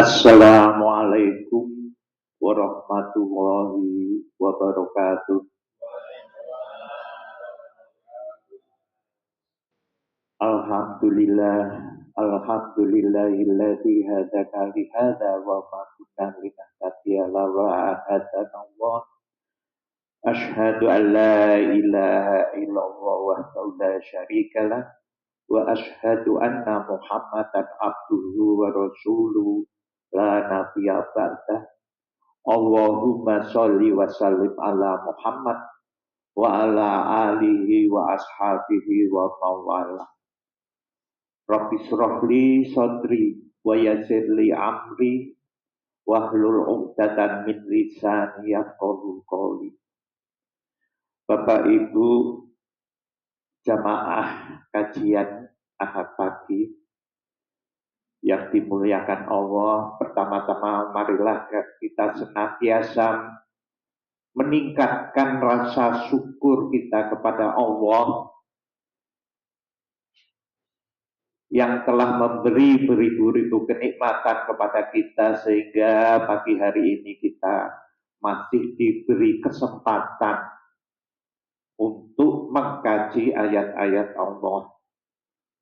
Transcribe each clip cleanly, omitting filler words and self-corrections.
Assalamualaikum warahmatullahi wabarakatuh. Alhamdulillah, alhamdulillahilladzi hadana li hadza wa ma kunna linahtadiya laula an hadana Allah. Asyhadu an la ilaha illallah wahdahu la syarikalah wa asyhadu anna Muhammadan abduhu wa rasuluhu la nabiyya ba'dah. Allahumma sholli wa sallim ala Muhammad wa ala alihi wa ashabihi wa mawala. Rabbi shrahli sadri wa yassirli amri wahlul 'uqdatam min lisani yafqahu qawli. Bapak Ibu jamaah kajian Ahad pagi yang dimuliakan Allah, pertama-tama marilah kita senantiasa meningkatkan rasa syukur kita kepada Allah yang telah memberi beribu-ribu kenikmatan kepada kita sehingga pagi hari ini kita masih diberi kesempatan untuk mengkaji ayat-ayat Allah.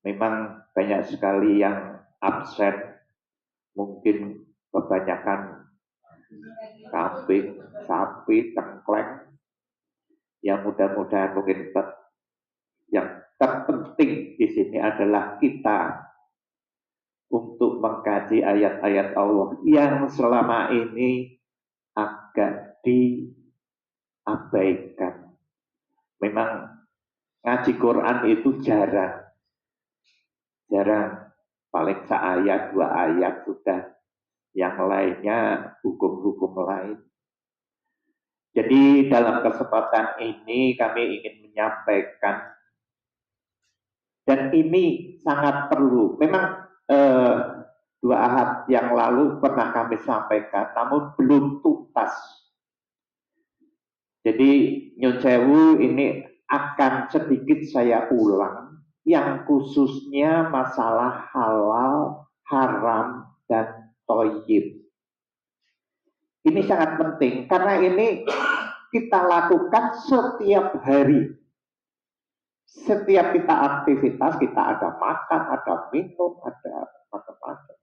Memang banyak sekali yang absen, mungkin kebanyakan kambing, sapi, tengkleng. Yang mudah-mudahan mungkin yang terpenting di sini adalah kita untuk mengkaji ayat-ayat Allah yang selama ini agak diabaikan. Memang ngaji Quran itu jarang, paling seayat dua ayat sudah, yang lainnya hukum-hukum lain. Jadi dalam kesempatan ini kami ingin menyampaikan, dan ini sangat perlu. Memang 2 ahad yang lalu pernah kami sampaikan, namun belum tuntas. Jadi nyun sewu ini akan sedikit saya ulang, yang khususnya masalah halal, haram, dan thayyib. Ini sangat penting karena ini kita lakukan setiap hari. Setiap kita aktivitas, kita ada makan, ada minum, ada macam-macam.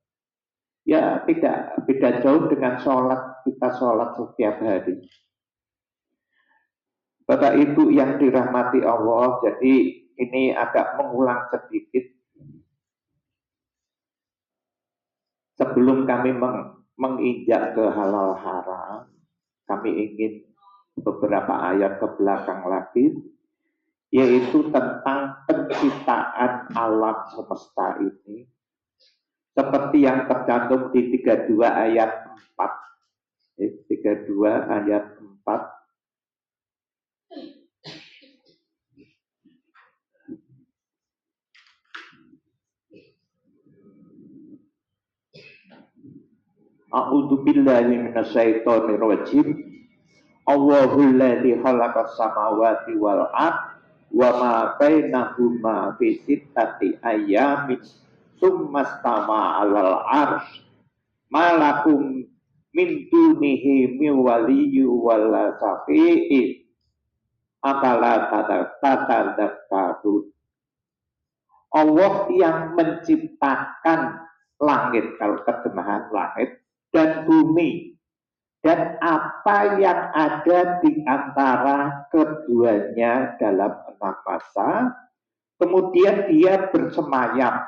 Ya tidak beda jauh dengan sholat, kita sholat setiap hari. Bapak Ibu yang dirahmati Allah, jadi ini agak mengulang sedikit. Sebelum kami menginjak ke halal haram, kami ingin beberapa ayat ke belakang lagi, yaitu tentang penciptaan alam semesta ini. Seperti yang tercantum di 32 ayat 4. 32 ayat 4. A'udzu billahi minasyaitonir rajim. Allahul ladzi khalaqas samawati wal ardh wa ma bainahuma fi sittati ayyamin tsumma stawa 'alal 'arsy ma lakum min dunihi min waliyyin wala shafi'in afala tatadzakkarun. Allah yang menciptakan langit, kalau terjemahan langit, dan bumi, dan apa yang ada di antara keduanya dalam 6 masa. Kemudian dia bersemayam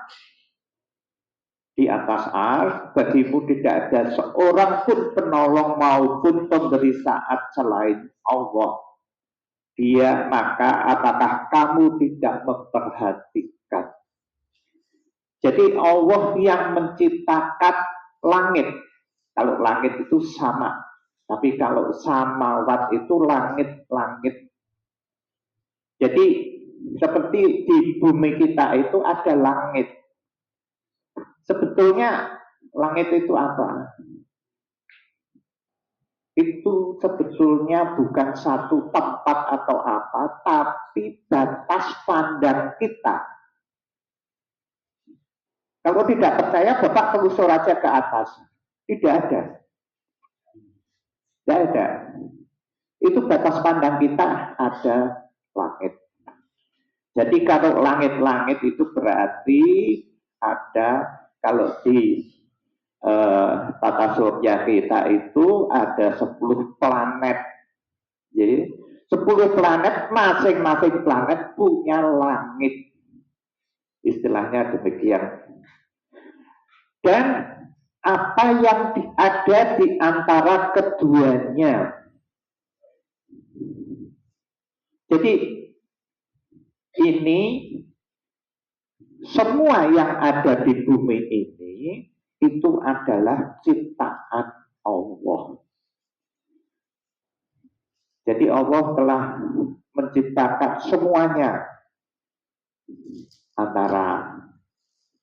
di atas ars, bagimu tidak ada seorang pun penolong maupun pemberi saat selain Allah. Dia, maka apakah kamu tidak memperhatikan? Jadi Allah yang menciptakan langit. Kalau langit itu sama, tapi kalau samawat itu langit-langit. Jadi seperti di bumi kita itu ada langit. Sebetulnya langit itu apa? Itu sebetulnya bukan satu tempat atau apa, tapi batas pandang kita. Kalau tidak percaya, Bapak telusur aja ke atas. Tidak ada. Tidak ada. Itu batas pandang kita ada langit. Jadi kalau langit-langit itu berarti ada, kalau di tata surya kita itu ada 10 planet. Jadi 10 planet, masing-masing planet punya langit. Istilahnya demikian. Dan apa yang ada di antara keduanya. Jadi ini semua yang ada di bumi ini itu adalah ciptaan Allah. Jadi Allah telah menciptakan semuanya antara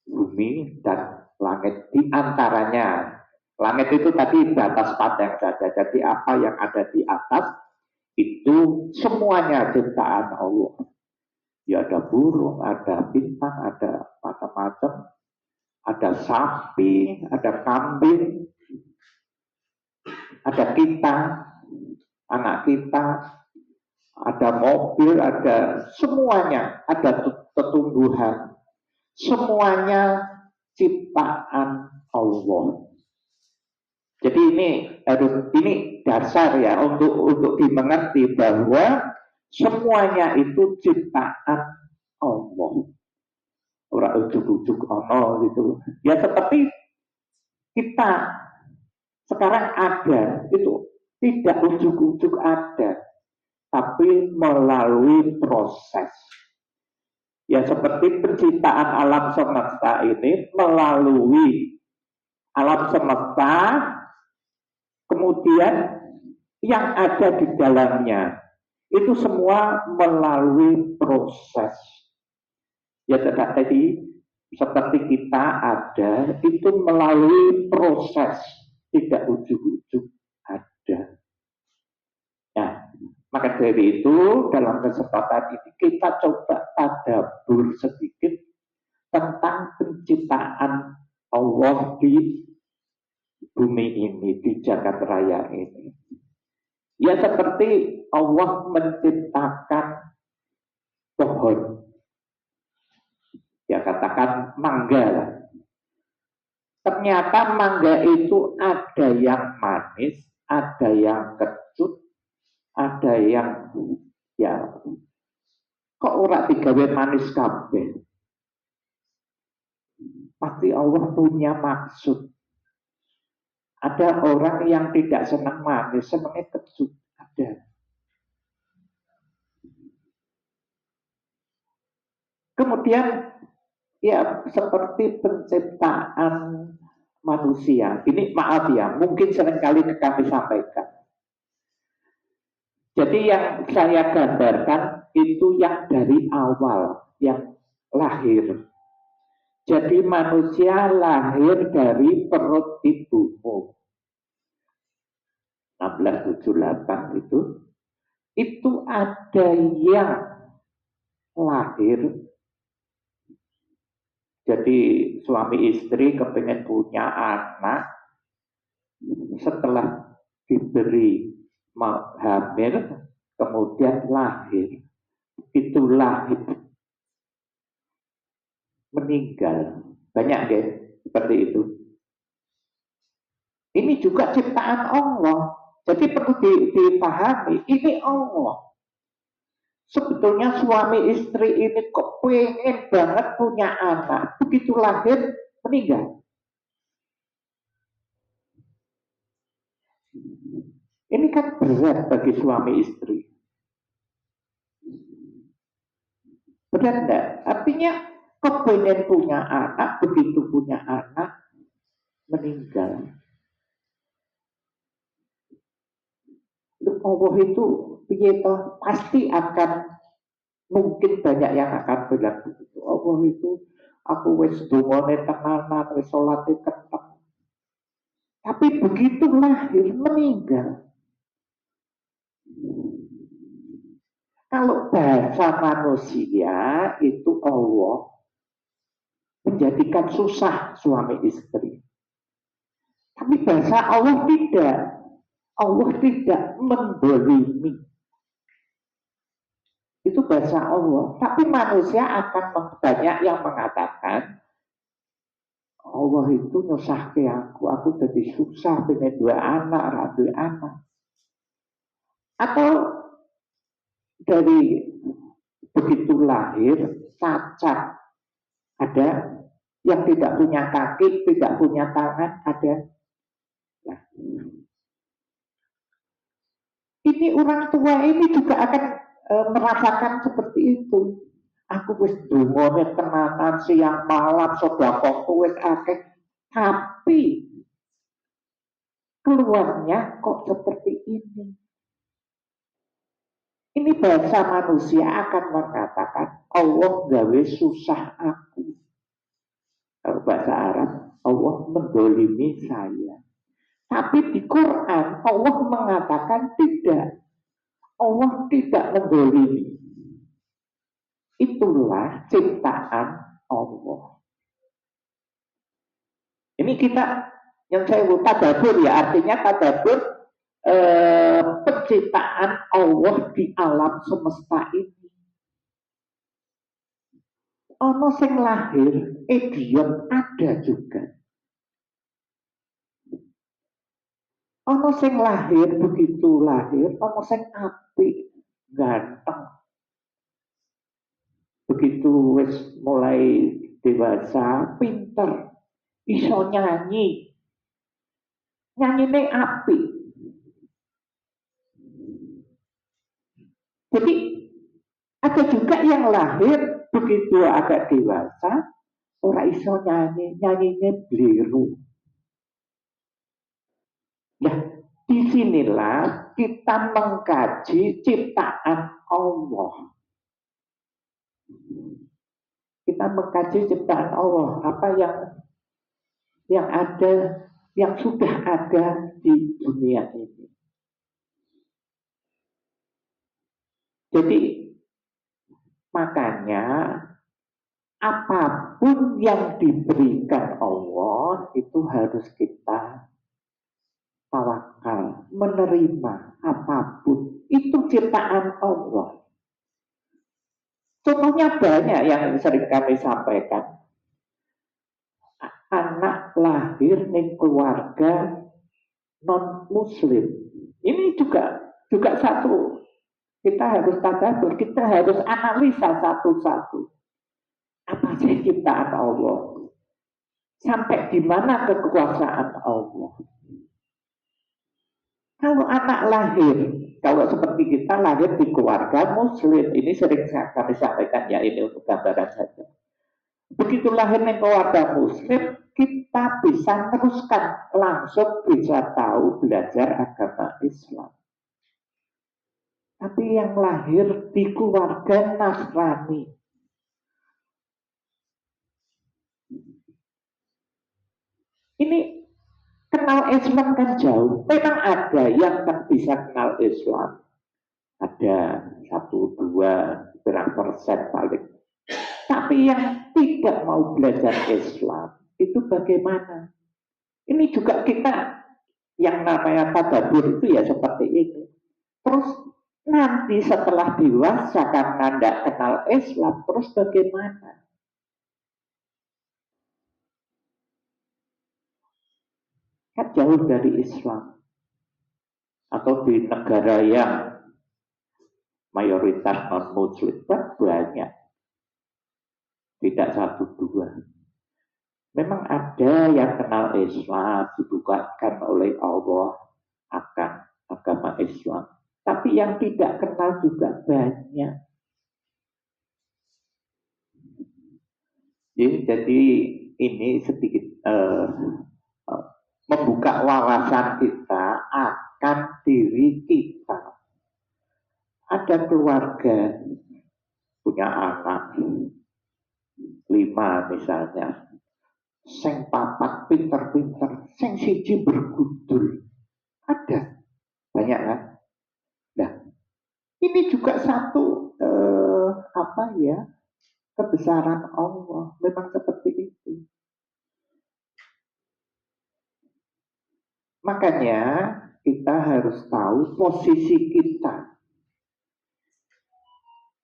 bumi dan langit, di antaranya. Langit itu tadi batas pandang saja. Jadi apa yang ada di atas itu semuanya ciptaan Allah. Ya ada burung, ada bintang, ada macam-macam, ada sapi, ada kambing, ada kita, anak kita, ada mobil, ada semuanya, ada tumbuhan, semuanya ciptaan Allah. Jadi ini dasar ya untuk dimengerti bahwa semuanya itu ciptaan Allah. Orang ujuk-ujuk Allah gitu. Ya seperti kita sekarang ada itu tidak ujuk-ujuk ada, tapi melalui proses. Ya seperti penciptaan alam semesta ini melalui alam semesta, kemudian yang ada di dalamnya itu semua melalui proses. Ya tadi seperti kita ada itu melalui proses, tidak ujuk-ujuk ada. Nah, maka dari itu dalam kesempatan ini kita coba tadabbur sedikit tentang penciptaan Allah di bumi ini, di jagat raya ini. Ya seperti Allah menciptakan pohon, ya katakan mangga. Ternyata mangga itu ada yang manis, ada yang kecut, ada yang ya kok ora digawe manis kabeh. Pasti Allah punya maksud. Ada orang yang tidak senang manis, senangnya kecut. Ada. Kemudian ya seperti penciptaan manusia. Ini maaf ya, mungkin seringkali kami sampaikan. Jadi yang saya gambarkan itu yang dari awal, yang lahir. Jadi manusia lahir dari perut ibumu. 1678 itu ada yang lahir. Jadi suami istri kepengen punya anak, setelah diberi hamil, kemudian lahir. Itu lahir, meninggal. Banyak deh seperti itu. Ini juga ciptaan Allah. Jadi perlu dipahami, ini Allah. Sebetulnya suami istri ini kok pengen banget punya anak. Begitu lahir, meninggal. Ini kan berat bagi suami istri. Benar enggak? Artinya kepengen punya anak, begitu punya anak, meninggal. Allah itu pasti akan, mungkin banyak yang akan bilang begitu. Allah itu aku wis dungane tenanan, wis salate keteng. Tapi begitu lahir meninggal. Kalau bahasa manusia itu Allah menjadikan susah suami istri. Tapi bahasa Allah tidak. Allah tidak mendolimi. Itu bahasa Allah. Tapi manusia akan banyak yang mengatakan, Allah itu nyusah ke aku jadi susah, pengen dua anak, radu anak. Atau dari begitu lahir, cacat. Ada yang tidak punya kaki, tidak punya tangan, ada. Nah, ini orang tua ini juga akan merasakan seperti itu. Aku wis dungone tenanan siang malam sedekahku wis akeh, tapi keluarnya kok seperti ini. Ini bahasa manusia akan mengatakan Allah gawe susah aku. Kalau bahasa Arab, Allah mendolimi saya. Tapi di Quran Allah mengatakan tidak. Allah tidak mendolimi. Itulah ciptaan Allah. Ini kita yang saya tadabbur ya, artinya tadabbur penciptaan Allah di alam semesta ini. Ono sing lahir, idiot ada juga. Ono sing lahir begitu lahir, ono sing apik, ganteng. Begitu wis mulai dewasa, pinter, iso nyanyi. Nyanyine apik. Jadi ada juga yang lahir begitu agak dewasa, orang iso nyanyi, nyanyinya bliru. Nah, disinilah kita mengkaji ciptaan Allah. Kita mengkaji ciptaan Allah, apa yang ada, yang sudah ada di dunia ini. Jadi makanya apapun yang diberikan Allah itu harus kita tawakal, menerima apapun. Itu ciptaan Allah. Contohnya banyak yang sering kami sampaikan. Anak lahir di keluarga non-muslim. Ini juga satu. Kita harus tadabbur, kita harus analisa satu-satu. Apa sih ciptaan Allah? Sampai di mana kekuasaan Allah? Kalau anak lahir, kalau seperti kita lahir di keluarga muslim, ini sering kami sampaikan ya, ini untuk gambaran saja. Begitu lahir di keluarga muslim, kita bisa teruskan langsung bisa tahu belajar agama Islam. Tapi yang lahir di keluarga Nasrani, ini kenal Islam kan jauh. Memang ada yang kan bisa kenal Islam. Ada 1-2 berapa persen paling. Tapi yang tidak mau belajar Islam, itu bagaimana? Ini juga kita yang namanya tadabbur itu ya seperti ini. Terus nanti setelah dewasa karena tidak kenal Islam, terus bagaimana? Kan jauh dari Islam. Atau di negara yang mayoritas non-muslim kan banyak. Tidak 1-2. Memang ada yang kenal Islam, dibukakan oleh Allah akan agama Islam. Tapi yang tidak kenal juga banyak. Jadi ini sedikit membuka wawasan kita akan diri kita. Ada keluarga punya anak 5 misalnya, sing papat pinter-pinter, sing siji bergudul. Ada banyak kan? Nah, ini juga satu kebesaran Allah. Memang seperti itu. Makanya kita harus tahu posisi kita.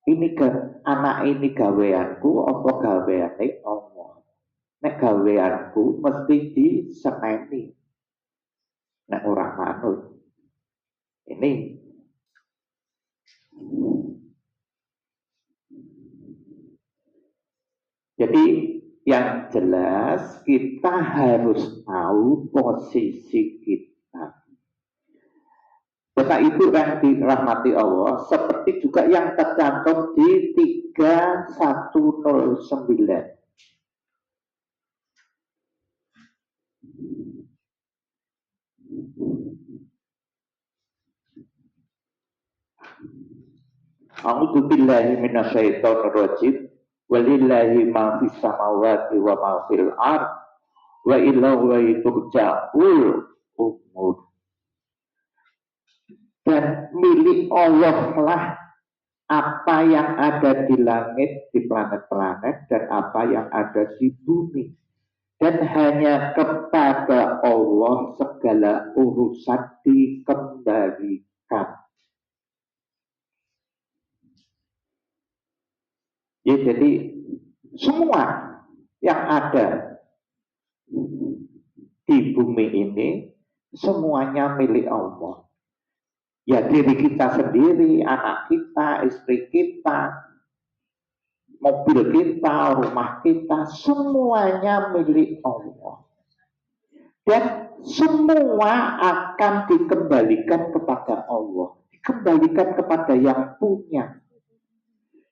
Ini anak ini gaweanku apa gaweane Allah. Nek gaweanku mesti diseneni. Nek ora manut. Ini jadi yang jelas kita harus tahu posisi kita. Bapak Ibu yang dirahmati Allah, seperti juga yang tercantum di 3109. A'udzu billahi minasyaitonir rajim. Walillahi ma fis samawati wa ma fil ard wa ilaihi turja'ul umur. Dan milik Allah lah apa yang ada di langit, di planet-planet, dan apa yang ada di bumi. Dan hanya kepada Allah segala urusan dikembalikan. Ya, jadi semua yang ada di bumi ini semuanya milik Allah. Ya diri kita sendiri, anak kita, istri kita, mobil kita, rumah kita, semuanya milik Allah. Dan semua akan dikembalikan kepada Allah, dikembalikan kepada yang punya.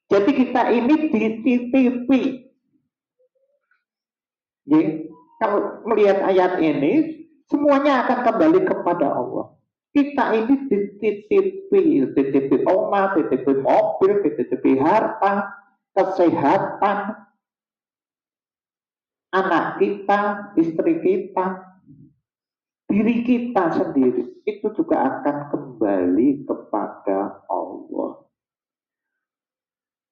Jadi kita ini dititipi. Ya, kalau melihat ayat ini, semuanya akan kembali kepada Allah. Kita ini dititipi rumah, dititipi mobil, dititipi harta, kesehatan, anak kita, istri kita, diri kita sendiri, itu juga akan kembali kepada Allah.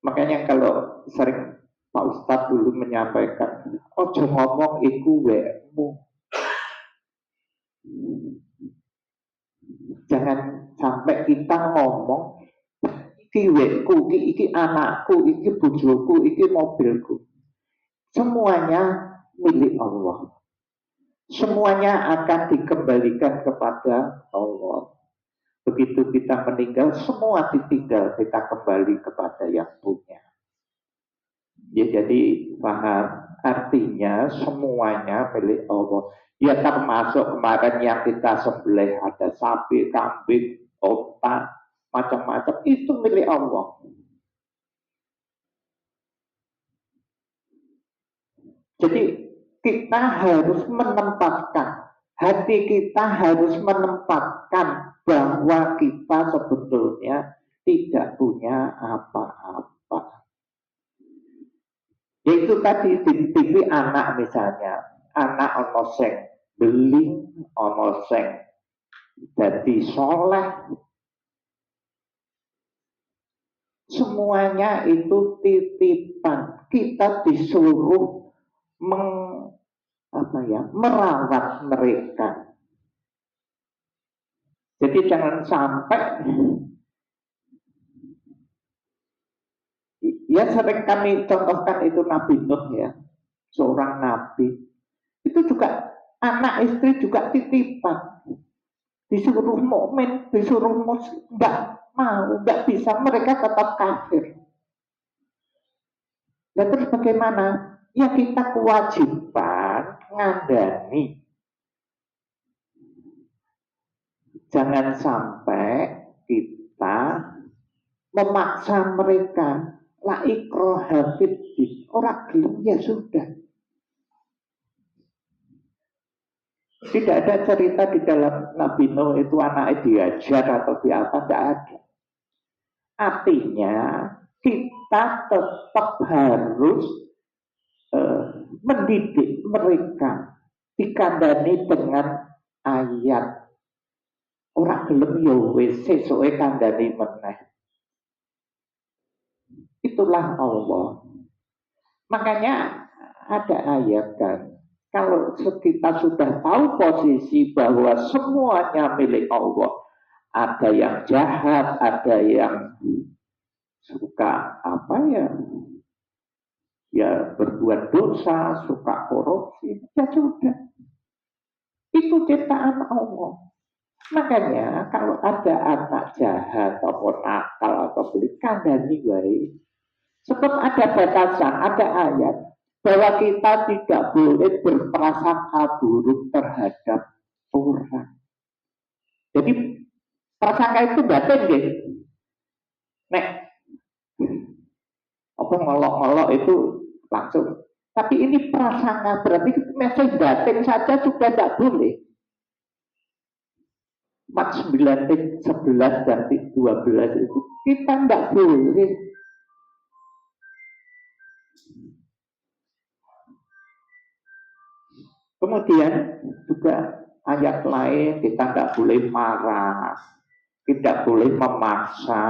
Makanya kalau sering Pak Ustadz dulu menyampaikan, ojo ngomong iku wekmu. Jangan sampai kita ngomong iki wekku, iki anakku, iki bojoku, iki mobilku. Semuanya milik Allah. Semuanya akan dikembalikan kepada Allah. Begitu kita meninggal, semua ditinggal, kita kembali kepada yang punya. Ya, jadi paham, artinya semuanya milik Allah. Ya termasuk kemarin yang kita sembelih, ada sapi, kambing, onta, macam-macam, itu milik Allah. Jadi kita harus menempatkan, hati kita harus menempatkan bahwa kita sebetulnya tidak punya apa-apa. Yaitu tadi dititipi anak misalnya, anak ono sing beli, ono sing dadi soleh, semuanya itu titipan. Kita disuruh merawat mereka. Jadi jangan sampai, ya sering kami contohkan itu Nabi Nuh ya, seorang nabi. Itu juga anak istri juga titipan. Disuruh mukmin, disuruh muslim, nggak bisa, mereka tetap kafir. Dan terus bagaimana? Ya kita kewajiban ngandani. Jangan sampai kita memaksa mereka. La ikroha fiddin. Orang gelem ya sudah. Tidak ada cerita di dalam Nabi Nuh itu anaknya diajar atau diapa, tidak ada. Artinya kita tetap harus mendidik mereka, dikandani dengan ayat. Orang gelem ya wis sesuke kandani meneh. Itulah Allah. Makanya ada ayat kan, Kalau kita sudah tahu posisi bahwa semuanya milik Allah, ada yang jahat, ada yang suka apa ya berbuat dosa, suka korupsi, ya sudah. Itu ciptaan Allah. Makanya kalau ada anak jahat atau nakal atau beli kandani baik, sebab ada batasan, ada ayat bahwa kita tidak boleh berprasangka buruk terhadap orang. Jadi prasangka itu batin gitu. Nek, apa ngolok-ngolok itu langsung. Tapi ini prasangka berarti mesej batin saja sudah tidak boleh. 49, 11 dan 12 itu kita tidak boleh. Kemudian juga ayat lain kita tidak boleh marah, tidak boleh memaksa,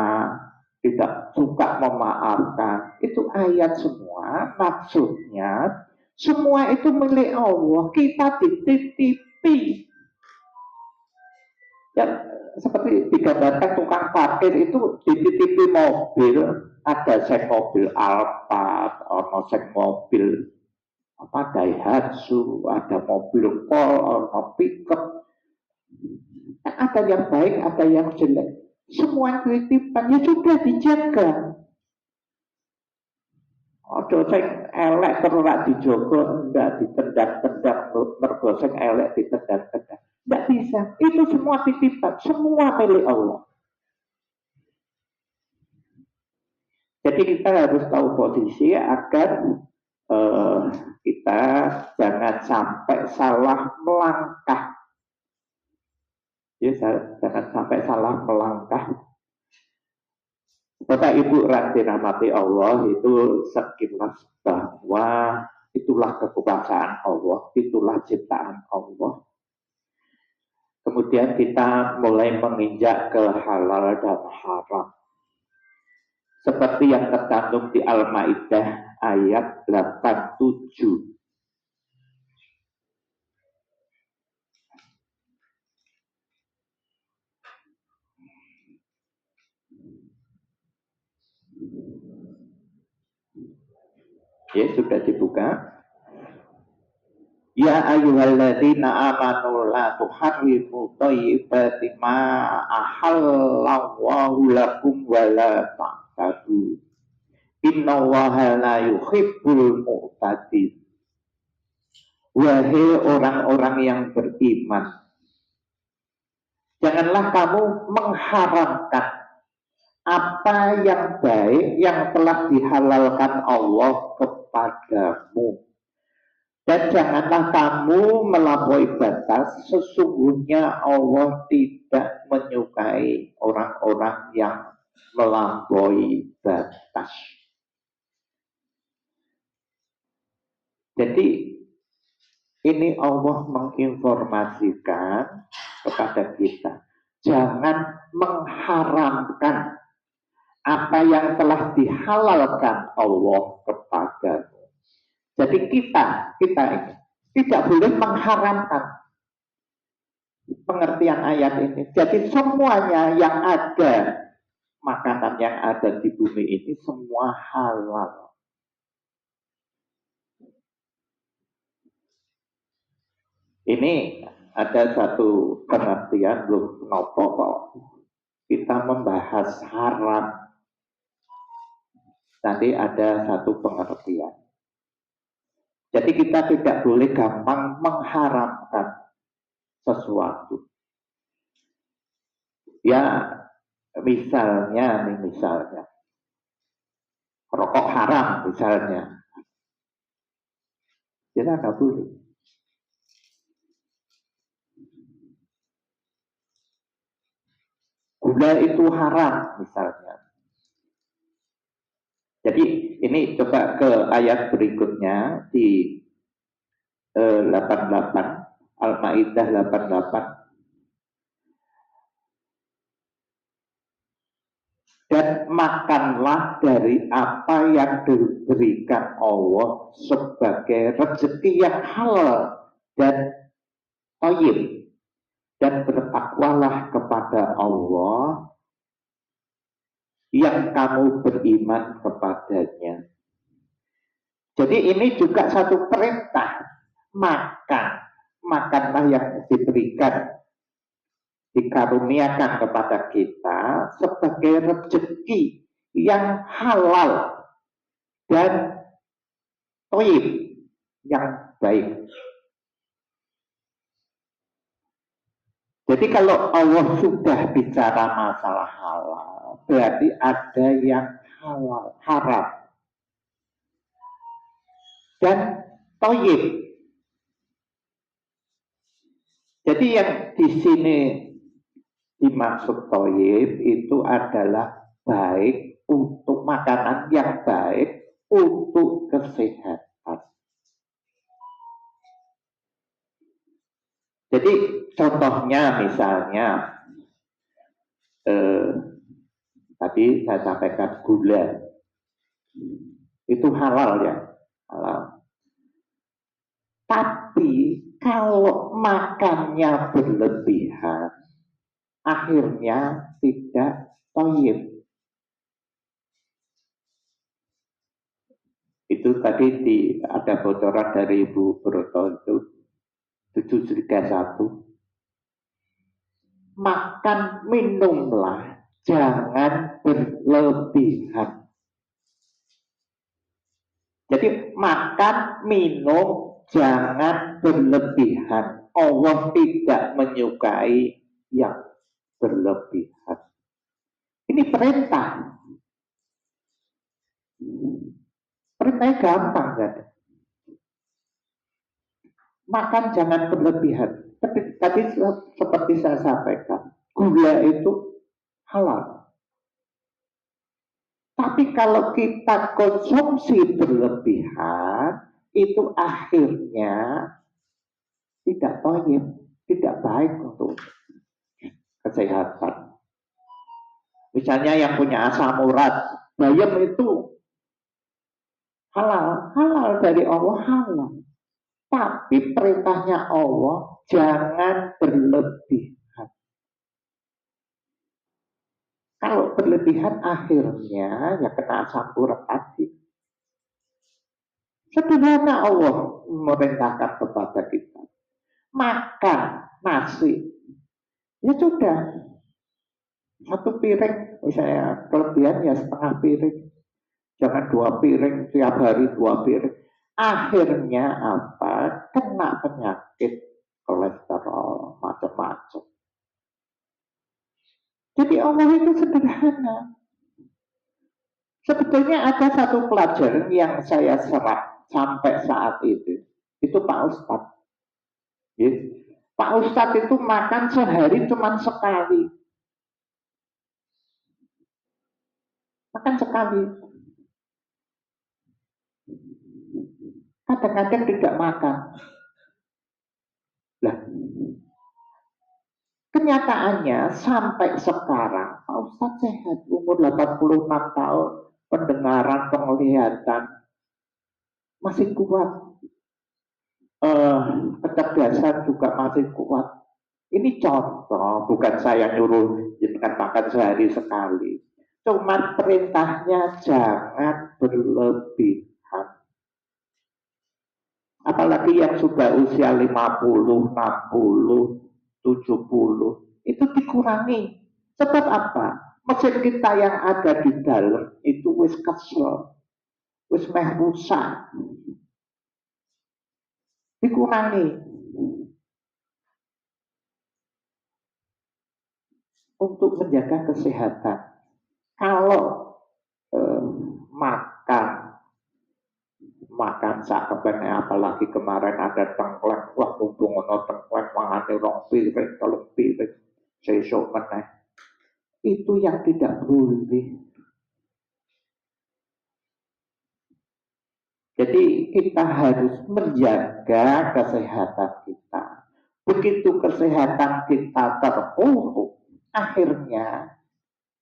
tidak suka memaafkan. Itu ayat semua, maksudnya semua itu milik Allah, kita dititipi. Ya, seperti digambarkan tukang parkir itu dititipi mobil, ada sek mobil Alphard, ada sek mobil apa Daihatsu, ada mobil Pol, ada pickup, ada yang baik, ada yang jelek. Semua titipan ya sudah dijaga. Ojo sing elek terus ora dijogo, enggak ditendang-tendang, mergo sing elek ditendang-tendang. Enggak bisa. Itu semua titipan, semua milik Allah. Jadi kita harus tahu posisi agar kita jangan sampai salah melangkah. Ya, jangan sampai salah melangkah. Bapak Ibu rahmati Allah, itu sekilas bahwa itulah kekuasaan Allah, itulah ciptaan Allah. Kemudian kita mulai menginjak ke halal dan haram. Seperti yang tercantum di Al-Maidah ayat 87. Ya, sudah dibuka. Ya ayyuhalladzina amanu la tuharrimu thayyibati ma ahallallahu lakum wa la ta'tadu. Innallaha la yuhibbul mu'tadin. Wahai orang-orang yang beriman, janganlah kamu mengharamkan apa yang baik yang telah dihalalkan Allah kepadamu. Dan janganlah kamu melampaui batas, sesungguhnya Allah tidak menyukai orang-orang yang melampaui batas. Jadi ini Allah menginformasikan kepada kita, jangan mengharamkan apa yang telah dihalalkan Allah kepadamu. Jadi kita ini tidak boleh mengharamkan pengertian ayat ini. Jadi semuanya yang ada, makanan yang ada di bumi ini semua halal. Ini ada satu pengertian belum nopo kok. Kita membahas haram. Nanti ada satu pengertian. Jadi kita tidak boleh gampang mengharamkan sesuatu. Ya, misalnya rokok haram misalnya. Kita nggak boleh. Gula itu haram misalnya. Jadi ini coba ke ayat berikutnya di 88, Al-Maidah 88. dan makanlah dari apa yang diberikan Allah sebagai rezeki yang halal dan thayyib, dan bertakwalah kepada Allah yang kamu beriman kepadanya. Jadi ini juga satu perintah, makanlah yang diberikan, dikaruniakan kepada kita sebagai rezeki yang halal dan thayyib, yang baik. Jadi kalau Allah sudah bicara masalah halal, berarti ada yang halal, haram, dan thayyib. Jadi yang di sini dimaksud thayyib itu adalah baik untuk makanan yang baik untuk kesehatan. Jadi contohnya misalnya tadi saya sampaikan gula itu halal ya, halal. Tapi kalau makannya berlebihan, akhirnya tidak thayyib. Itu tadi ada bocoran dari Ibu Broto itu 731. Makan minumlah, jangan berlebihan. Jadi makan minum jangan berlebihan. Allah tidak menyukai yang berlebihan. Ini perintah. Perintahnya gampang kan? Makan jangan berlebihan. Tadi seperti saya sampaikan, gula itu halal. Tapi kalau kita konsumsi berlebihan, itu akhirnya tidak thayyib, tidak baik untuk kesehatan. Misalnya yang punya asam urat, bayam itu halal dari Allah, halal. Tapi perintahnya Allah jangan berlebihan. Kalau berlebihan akhirnya ya kena asam urat tadi. Sederhana Allah memerintahkan kepada kita. Makan nasi. Ya sudah. Satu piring, misalnya kelebihan ya setengah piring. Jangan 2 piring, tiap hari 2 piring. Akhirnya apa? Kena penyakit kolesterol, macam-macam. Jadi Allah itu sederhana. Sebetulnya ada satu pelajaran yang saya serap sampai saat itu. Itu Pak Ustadz. Ya. Pak Ustadz itu makan sehari cuma sekali. Makan sekali. Kadang-kadang tidak makan. Lah, kenyataannya sampai sekarang Pak Ustadz sehat, umur 86 tahun, pendengaran, penglihatan masih kuat, kecerdasan juga masih kuat. Ini contoh, bukan saya nyuruh jangan makan sehari sekali. Cuman perintahnya jangan berlebihan. Apalagi yang sudah usia 50, 60, 70, itu dikurangi. Sebab apa? Mesin kita yang ada di dalam itu wis kesel, wis meh rusak. Dikurangi. Untuk menjaga kesehatan. Kalau makan sak kepennya, apalagi kemarin ada tengkleng, wah mumpung ono tengkleng mangane rong piring, telung piring, sesuk meneh. Itu yang tidak boleh. Jadi kita harus menjaga kesehatan kita. Begitu kesehatan kita terpuruk, akhirnya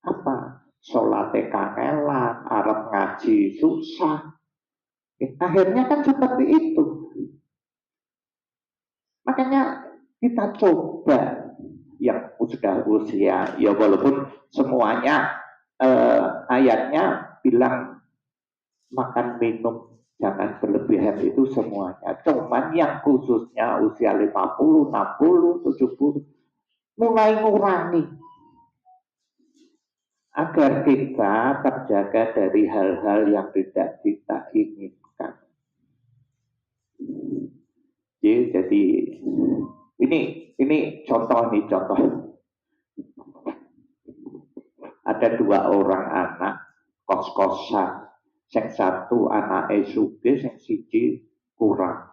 apa? sholatnya kangelan, arep ngaji susah. Akhirnya kan seperti itu. Makanya kita coba yang sudah usia, ya walaupun semuanya ayatnya bilang makan minum jangan berlebihan itu semuanya. Cuman yang khususnya usia 50, 60, 70 mulai ngurangi agar kita terjaga dari hal-hal yang tidak kita inginkan. Jadi ini contoh. Ada 2 orang anak kos-kosan. Yang satu anak sugih, yang siji kurang.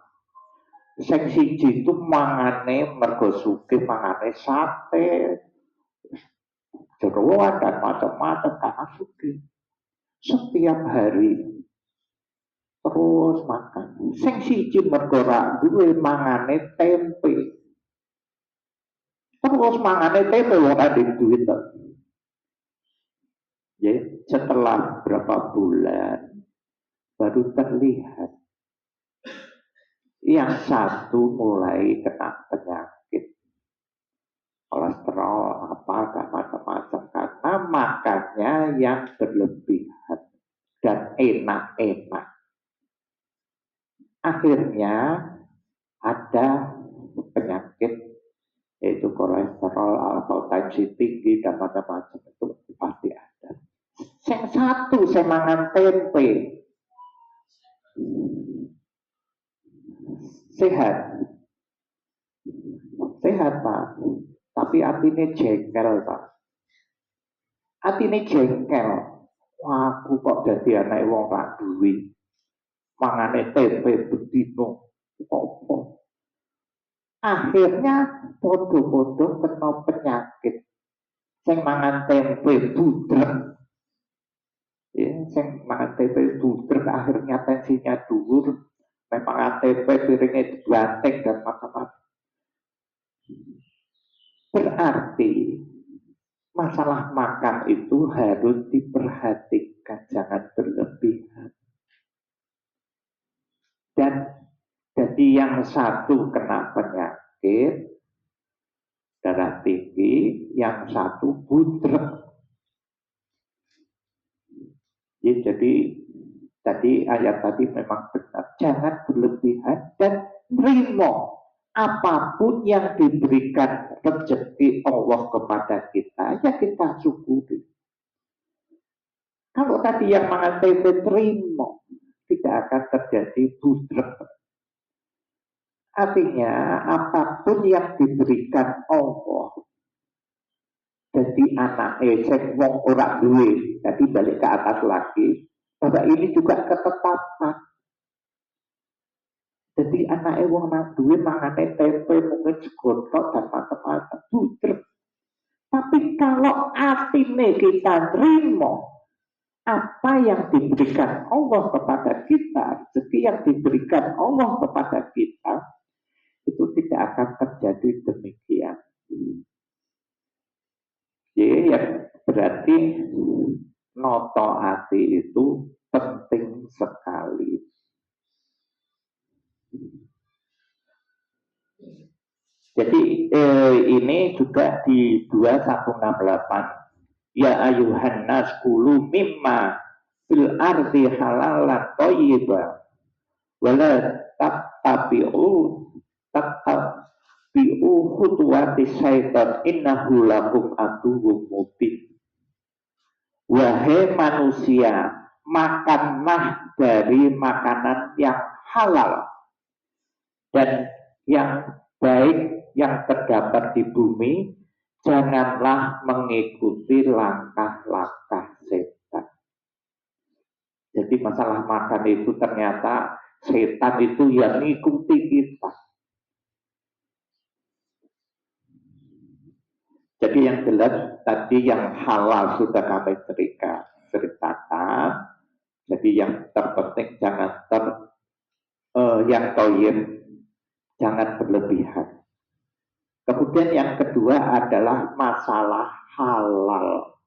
Yang siji itu mangane mergo sugih, mangane sate, jeroan dan macam-macam karena sugih. Setiap hari terus makan. Yang siji mergo ra duwe mangane tempe. Terus mangane tempe wong ada duit. Ya, setelah berapa bulan baru terlihat yang satu mulai kena penyakit kolesterol apa dan macam-macam karena makannya yang berlebihan dan enak-enak. Akhirnya ada penyakit yaitu kolesterol atau tensi tinggi dan macam-macam itu pasti ada. Yang satu saya mangan tempe sehat Pak, tapi hatinya jengkel Pak. Hatinya jengkel. Wah, aku kok jadi anak wong ra duwe. Mangane tempe bedino. Apa? Akhirnya podo-podo kena penyakit. Sing mangan tempe budrek. Ya, sing mangan tempe budrek akhirnya tensinya dhuwur. Memang tempe piringnya dibanting dan macam-macam. Berarti masalah makan itu harus diperhatikan, jangan berlebihan. Dan jadi yang satu kena penyakit darah tinggi, yang satu budrek. Ya, jadi ayat tadi memang benar, jangan berlebihan dan nerimo apapun yang diberikan rezeki Allah kepada kita, ya kita syukuri. Kalau tadi yang makan tempe terima, tidak akan terjadi budrek. Artinya apapun yang diberikan Allah, jadi anak sing wong ora duwe, jadi balik ke atas lagi, bahwa ini juga ketetapan. Jadi anak wong ora duwe mangane tempe mungkin segotok dan macam-macam budrek. Tapi kalau atine kita terima apa yang diberikan Allah kepada kita, rezeki yang diberikan Allah kepada kita, itu tidak akan terjadi demikian. Ya, berarti noto hati itu penting sekali. Jadi ini juga di 2168. Ya ayuhan nas kulu mimma fil ardi halalan thayyiba wala tattabi'u khutuwati syaitan innahu lakum aduwwum mubin. Wahai manusia, makanlah dari makanan yang halal dan yang baik yang terdapat di bumi, janganlah mengikuti langkah-langkah setan. Jadi masalah makan itu ternyata setan itu yang mengikuti kita. Jadi yang jelas tadi yang halal sudah kami ceritakan. Jadi yang terpenting jangan yang toyib jangan berlebihan. Kemudian yang kedua adalah masalah halal.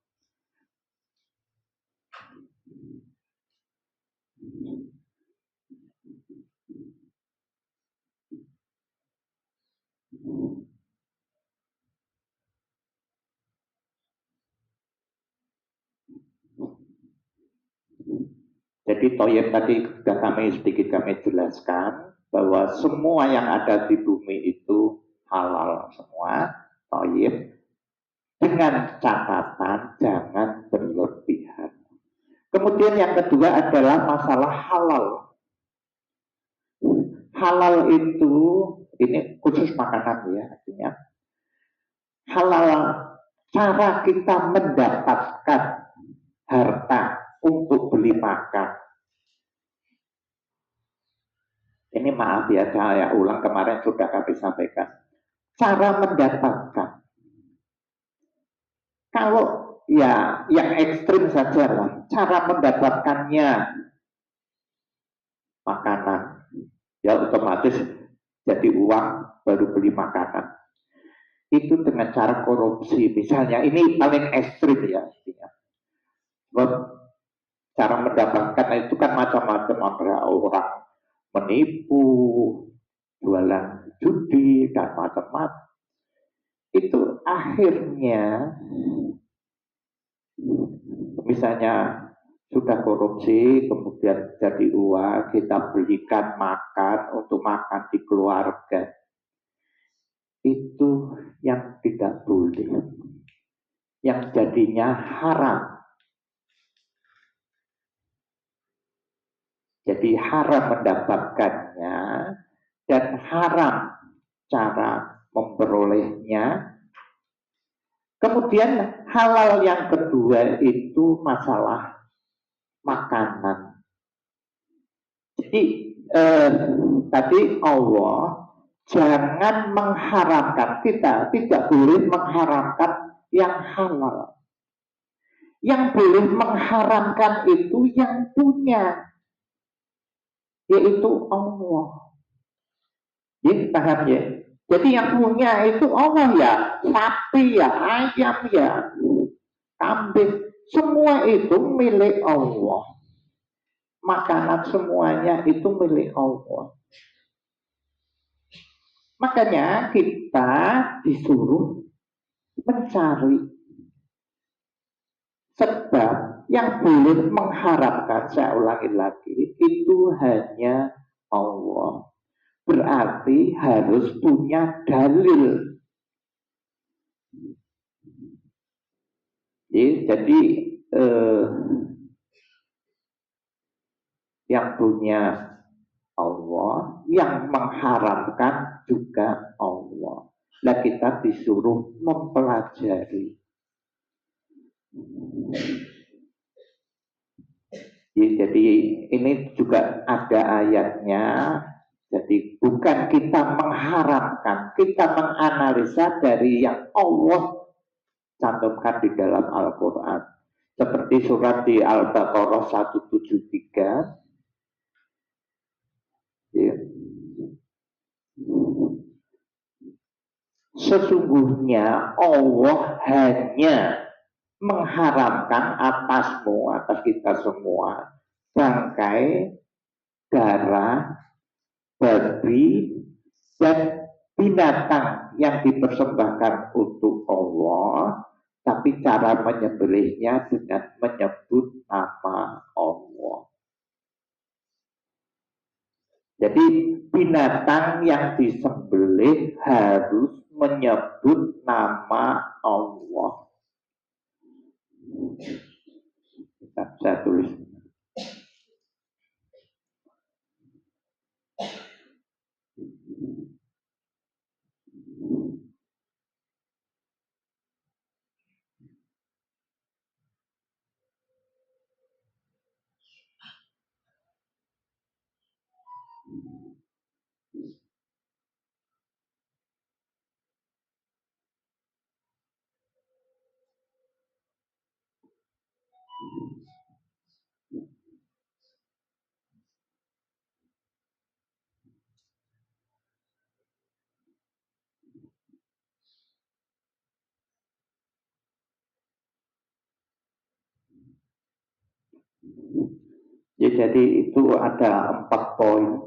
Jadi toyib tadi sudah sedikit kami jelaskan bahwa semua yang ada di bumi itu halal semua, toyib, dengan catatan jangan berlebihan. Kemudian yang kedua adalah masalah halal. Halal itu, ini khusus makanan ya, artinya halal cara kita mendapatkan harta untuk beli makan. Ini maaf ya, saya ulang kemarin sudah kami sampaikan. Cara mendapatkan. Kalau ya yang ekstrim saja lah, cara mendapatkannya makanan, ya otomatis jadi uang baru beli makanan. Itu dengan cara korupsi, misalnya ini paling ekstrim ya. Cara mendapatkan itu kan macam-macam, ada orang menipu, jualan judi dan macam-macam. Itu akhirnya misalnya sudah korupsi, kemudian jadi uang, kita belikan makan untuk makan di keluarga. Itu yang tidak boleh, yang jadinya haram. Jadi haram mendapatkannya dan haram cara memperolehnya. Kemudian halal yang kedua itu masalah makanan. Jadi tadi Allah jangan mengharamkan, kita tidak boleh mengharamkan yang halal. Yang boleh mengharamkan itu yang punya, yaitu Allah. Ya, paham ya? Jadi yang punya itu Allah ya, sapi ya, ayam ya, kambing, semua itu milik Allah. Makanan semuanya itu milik Allah. Makanya kita disuruh mencari sebab yang boleh mengharapkan, saya ulangi lagi, itu hanya Allah. Berarti harus punya dalil. Jadi yang punya Allah, yang mengharamkan juga Allah. Nah kita disuruh mempelajari. Jadi ini juga ada ayatnya. Jadi bukan kita mengharapkan, kita menganalisa dari yang Allah cantumkan di dalam Al-Quran. Seperti surat di Al-Baqarah 173. Ya. Sesungguhnya Allah hanya mengharamkan atasmu, atas kita semua, bangkai, darah, babi, dan binatang yang dipersembahkan untuk Allah, tapi cara menyembelihnya dengan menyebut nama Allah. Jadi binatang yang disembelih harus menyebut nama Allah. Saya tulis. Ya, jadi itu ada 4 poin.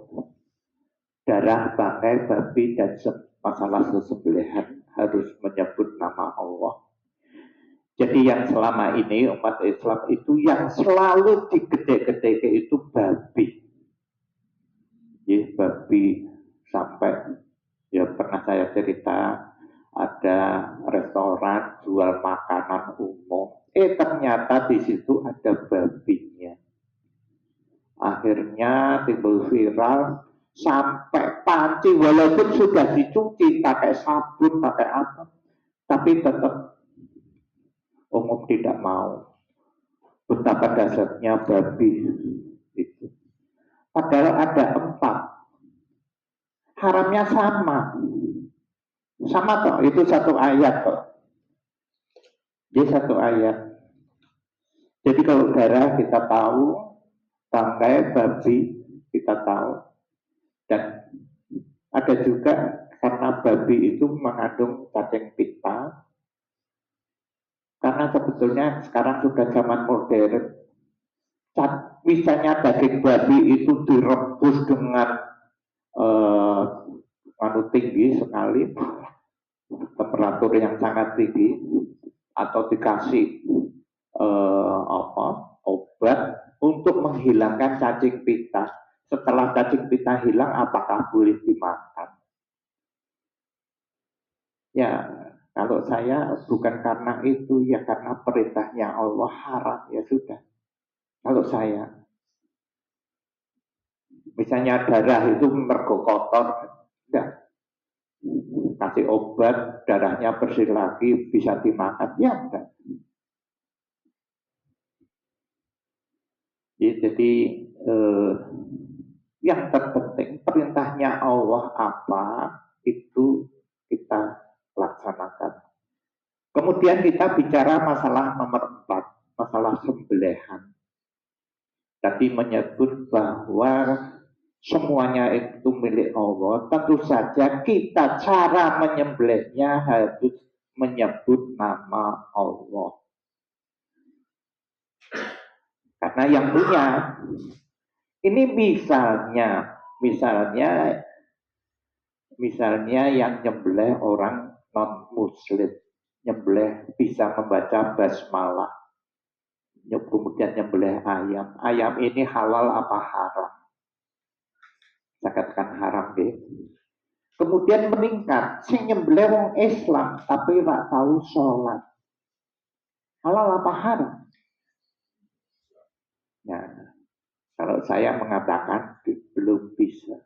Darah, bangkai, babi, dan masalah sesembelihan harus menyebut nama Allah. Jadi Jadi yang selama ini umat Islam itu yang selalu digede-gede itu babi. Ya, babi sampai ya pernah saya cerita ada restoran jual makanan umum. Ternyata di situ ada babinya. Akhirnya timbul viral sampai panci walaupun sudah dicuci pakai sabun pakai apa, tapi tetap umum tidak mau. Betapa dasarnya babi itu. Padahal ada 4. Haramnya sama. Sama toh, itu satu ayat toh. Ini satu ayat. Jadi kalau darah kita tahu, bangkai babi kita tahu. Dan ada juga karena babi itu mengandung cacing pita. Karena sebetulnya sekarang sudah zaman modern. Misalnya daging babi itu direbus dengan tinggi sekali, temperatur yang sangat tinggi, atau dikasih obat untuk menghilangkan cacing pita. Setelah cacing pita hilang, apakah boleh dimakan? Ya, kalau saya bukan karena itu, ya karena perintahnya Allah haram, ya sudah. Kalau saya, misalnya darah itu mergo kotor, enggak. Kasih obat, darahnya bersih lagi, bisa dimakan, ya enggak. Jadi yang terpenting perintahnya Allah apa itu kita laksanakan. Kemudian kita bicara masalah nomor 4, masalah sembelihan. Tadi menyebut bahwa semuanya itu milik Allah. Tentu saja kita cara menyembelihnya harus menyebut nama Allah. Karena yang punya ini misalnya yang nyembelih orang non muslim, nyembelih bisa membaca basmalah, kemudian nyembelih ayam. Ayam ini halal apa haram? Saya katakan haram deh. Kemudian meningkat, sing nyembelih wong Islam tapi tak tahu sholat. Halal apa haram? Nah, kalau saya mengatakan belum bisa.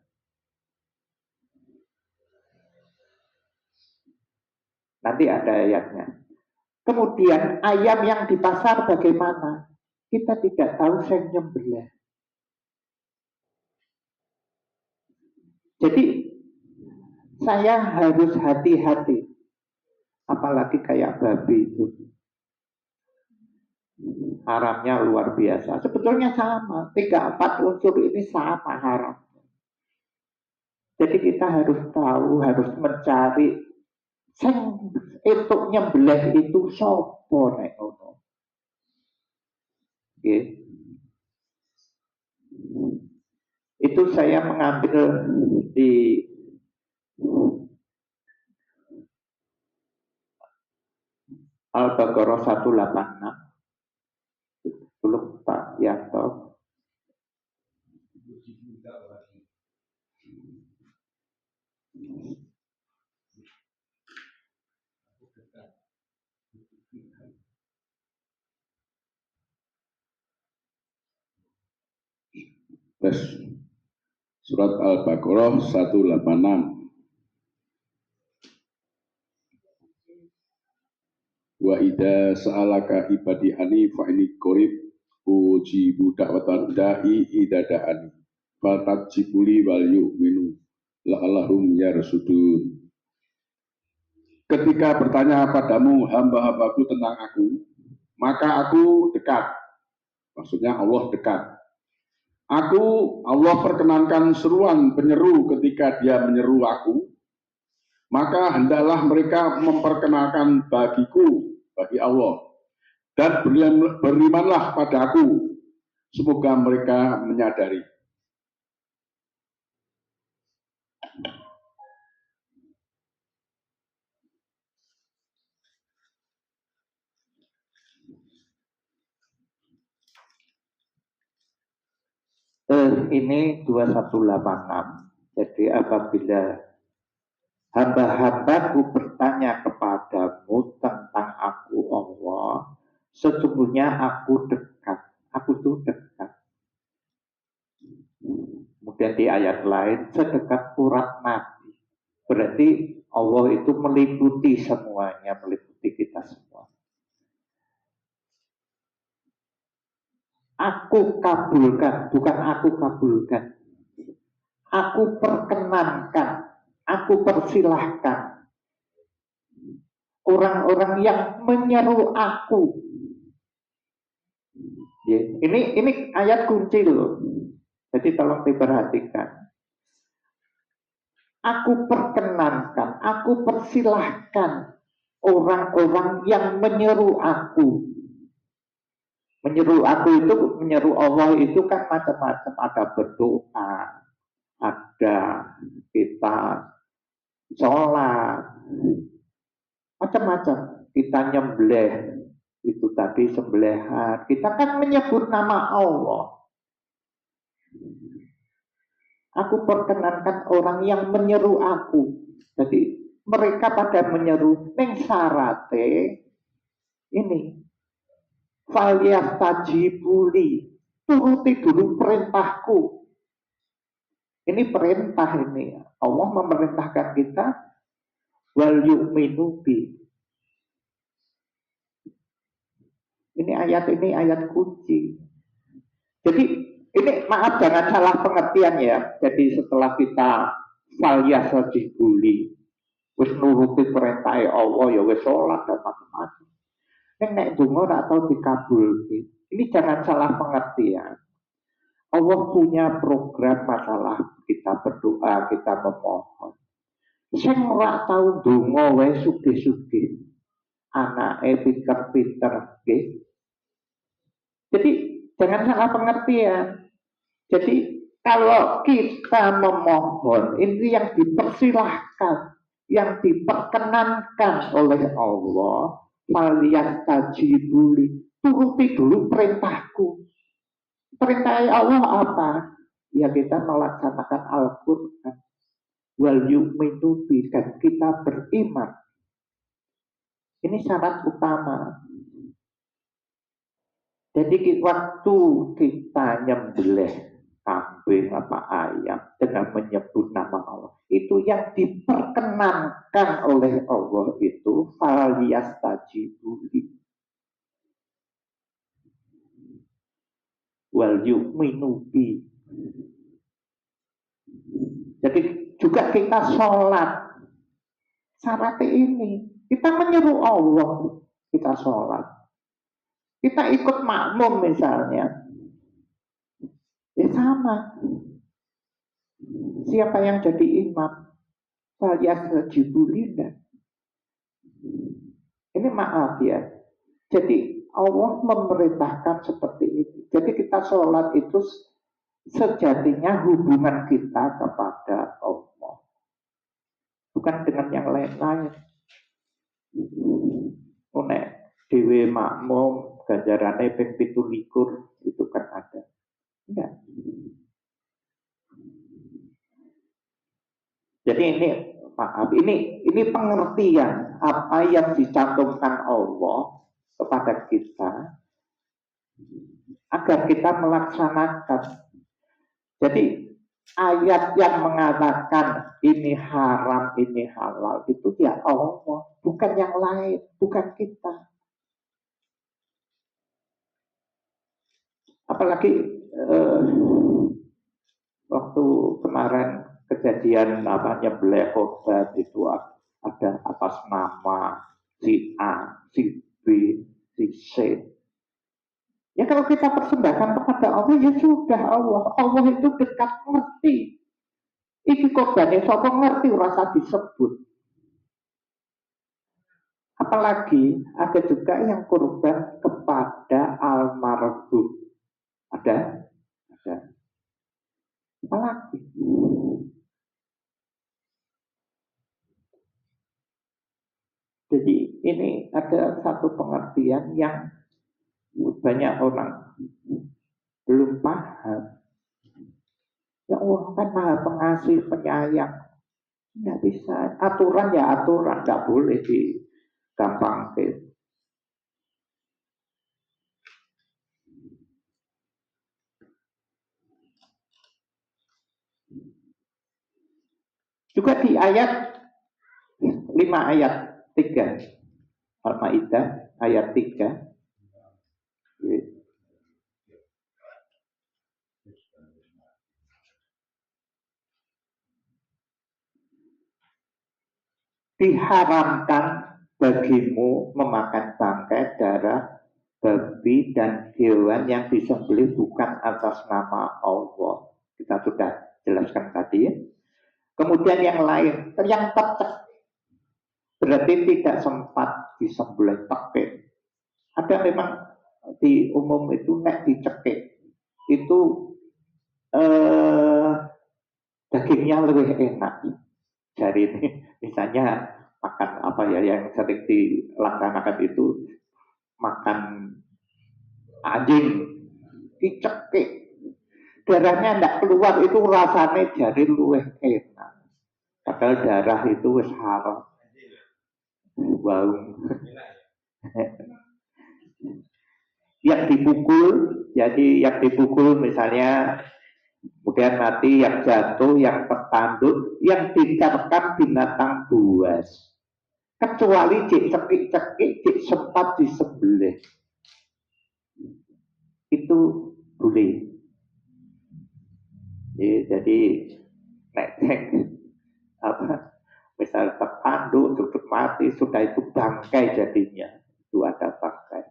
Nanti ada ayatnya. Kemudian ayam yang di pasar bagaimana? Kita tidak tahu saya nyembelih. Jadi saya harus hati-hati. Apalagi kayak babi itu. Haramnya luar biasa. Sebetulnya sama. 3-4 unsur ini sama haram. Jadi kita harus tahu, harus mencari sing itu nyembelih itu sopo nek ngono. Itu saya mengambil di Al-Baqarah 186. Belum Pak Yanto. Tes. Surat Al-Baqarah 186. Wa idza sa'alaka ibadi ani fa inni qarib ujibu da'watan da'i idza da'ani fatajibuli wal yu'minu la'allahum yarsudun. Ketika bertanya padamu hamba-hambaku tentang aku, maka aku dekat. Maksudnya Allah dekat. Aku, Allah perkenankan seruan penyeru ketika dia menyeru aku, maka hendaklah mereka memperkenalkan bagiku, bagi Allah, dan berimanlah pada aku. Semoga mereka menyadari. ini 2186. Jadi apabila hamba-hambaku bertanya kepadamu tentang aku Allah, sesungguhnya aku dekat. Aku tuh dekat. Kemudian di ayat lain, sedekat urat nadi. Berarti Allah itu meliputi semuanya, meliputi kita semua. Aku kabulkan, bukan aku kabulkan. Aku perkenankan, aku persilahkan orang-orang yang menyeru aku. Ya, ini ayat kunci loh. Jadi tolong diperhatikan. Aku perkenankan, aku persilahkan orang-orang yang menyeru aku. Menyeru aku itu, menyeru Allah itu kan macam-macam. Ada berdoa, ada kita sholat, macam-macam. Kita nyembelih, itu tadi sembelihan. Kita kan menyebut nama Allah. Aku perkenankan orang yang menyeru aku. Jadi mereka pada menyeru ning sarate ini falyastajibuli, turuti dulu perintahku. Ini perintah ini. Allah memerintahkan kita wal yu'minu bi. Ini ayat kunci. Jadi ini maaf jangan salah pengertian ya. Jadi setelah kita falyastajibuli, wis nuruti perintah Allah ya wis sholat dan macam-macam. Nek donga ora tau dikabulke. Ini jangan salah pengertian. Allah punya program masalah kita berdoa, kita memohon. Sing ora tau donga wae sugih-sugih. Anake pinter-pinter nggih. Jadi jangan salah pengertian. Jadi kalau kita memohon, ini yang dipersilahkan, yang diperkenankan oleh Allah, falyastajibuli, turuti dulu perintahku. Perintah Allah apa? Ya kita melaksanakan Al-Quran. Wal yu'minu bi, dan kita beriman. Ini syarat utama. Jadi waktu kita nyembelih kambing apa ayam dengan menyebut nama Allah, itu yang diperkenankan oleh Allah itu falyastajibuli wal yu'minu bi. Jadi juga kita sholat, syarat ini kita menyeru Allah, kita sholat. Kita ikut makmum misalnya, ya sama. Siapa yang jadi imam? Falyastajibuli. Ini maaf ya. Jadi Allah memerintahkan seperti ini. Jadi kita sholat itu sejatinya hubungan kita kepada Allah, bukan dengan yang lain-lain. Nek dewe makmum ganjarane ping 17 itu kan ada. Enggak. Jadi ini maaf, ini pengertian apa yang dicantumkan Allah kepada kita agar kita melaksanakan. Jadi ayat yang mengatakan ini haram, ini halal itu ya Allah, bukan yang lain, bukan kita. Apalagi waktu kemarin kejadian nyembelih korban itu ada atas nama si A, si B, si C. Ya kalau kita persembahkan kepada Allah ya sudah Allah itu dekat, ngerti. Iki korbannya sapa ngerti rasa disebut. Apalagi ada juga yang korban kepada almarhum. Ada. Apalagi. Jadi ini ada satu pengertian yang banyak orang belum paham. Ya Allah kan maha pengasih, penyayang. Nggak bisa. Aturan ya aturan, nggak boleh digampang. Juga di ayat 5 ayat 3 Al-Maidah ayat 3 diharamkan bagimu memakan bangkai, darah, babi dan hewan yang disembelih bukan atas nama Allah. Kita sudah jelaskan tadi ya. Kemudian yang lain, yang tetap berarti tidak sempat disembelih pakai. Ada memang di umum itu nek dicekik itu eh, dagingnya lebih enak dari ini. Misalnya makan apa ya yang sering dilaksanakan itu makan anjing dicekik darahnya tidak keluar itu rasanya jadi luwih enak padahal darah itu wis haram wow. Yang dipukul jadi yang dipukul misalnya kemudian mati yang jatuh yang tertanduk yang diterkam binatang buas kecuali cek cekik-cekik cek sempat disembelih itu boleh ya, jadi nek apa misal tertanduk duduk mati sudah itu bangkai jadinya itu ada bangkai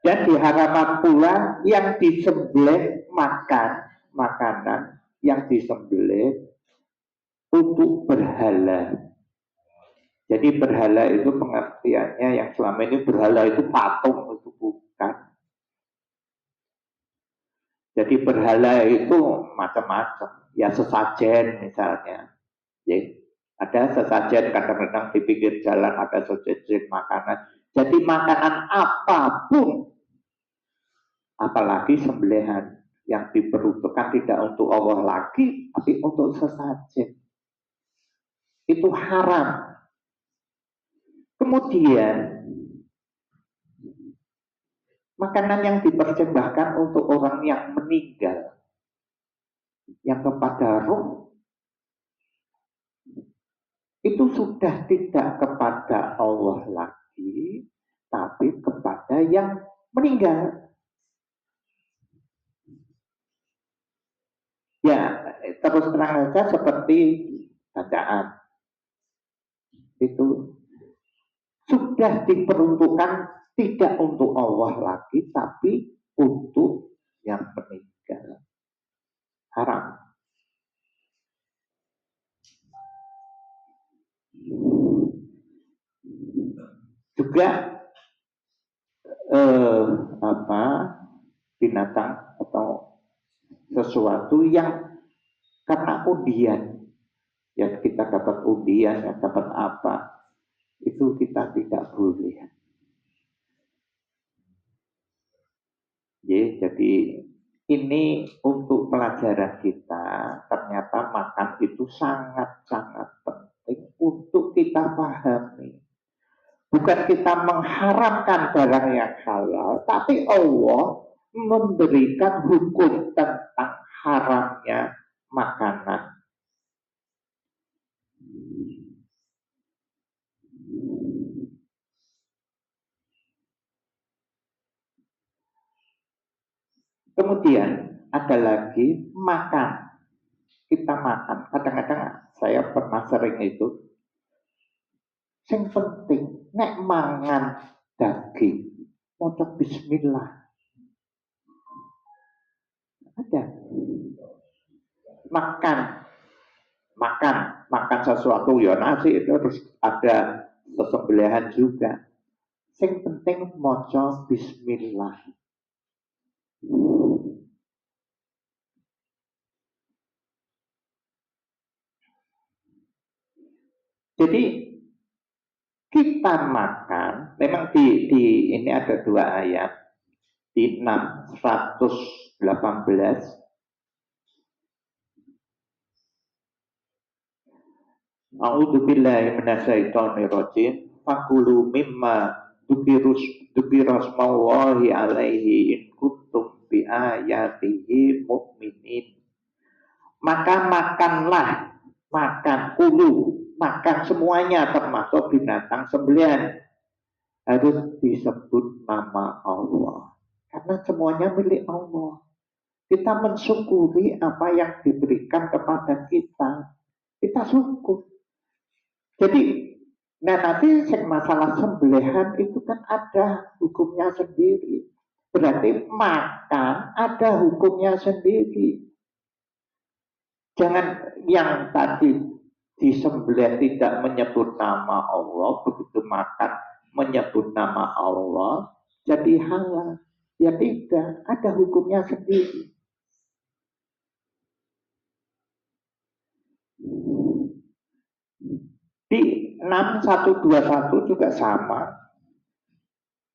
dan diharapkan pula yang disembelih makan makanan yang disembelih untuk berhala. Jadi berhala itu pengertiannya yang selama ini berhala itu patung itu bukan. Jadi berhala itu macam-macam. Ya sesajen misalnya. Ya, ada sesajen kadang-kadang di pinggir jalan ada sesajen makanan. Jadi makanan apapun, apalagi sembelihan yang diperuntukkan tidak untuk Allah lagi, tapi untuk sesajen. Itu haram. Kemudian makanan yang dipersembahkan untuk orang yang meninggal, yang kepada roh, itu sudah tidak kepada Allah lagi, tapi kepada yang meninggal. Ya, terus terang saja seperti bacaan itu sudah diperuntukkan tidak untuk Allah lagi, tapi untuk yang meninggal. Haram. Juga apa binatang atau sesuatu yang karena undian ya kita dapat undian ya dapat apa itu kita tidak boleh ya jadi ini untuk pelajaran kita ternyata makan itu sangat-sangat penting untuk kita pahami bukan kita mengharamkan barang yang halal tapi Allah memberikan hukum tentang haramnya makanan. Kemudian ada lagi makan. Kita makan. Kadang-kadang saya pernah sering itu. Yang penting nek mangan daging. Maca bismillah. Ada. Makan. Makan sesuatu ya nasi itu harus ada sesembelihan juga. Yang penting maca bismillah. Jadi kita makan, memang di ini ada dua ayat. di 118. A'udzu billahi minasyaitonir rajim. Fakulu mimma dzukirasmallahi alaihi in kuntum bi ayatihi mu'minin. Maka makanlah, makan makan semuanya termasuk binatang sembelihan. Harus disebut nama Allah. Karena semuanya milik Allah. Kita mensyukuri apa yang diberikan kepada kita. Kita syukur. Jadi, nanti masalah sembelihan itu kan ada hukumnya sendiri. Berarti makan ada hukumnya sendiri. Jangan yang tadi disembelih tidak menyebut nama Allah, begitu makan menyebut nama Allah, jadi halal. Ya tidak, ada hukumnya sendiri. Di 6121 juga sama.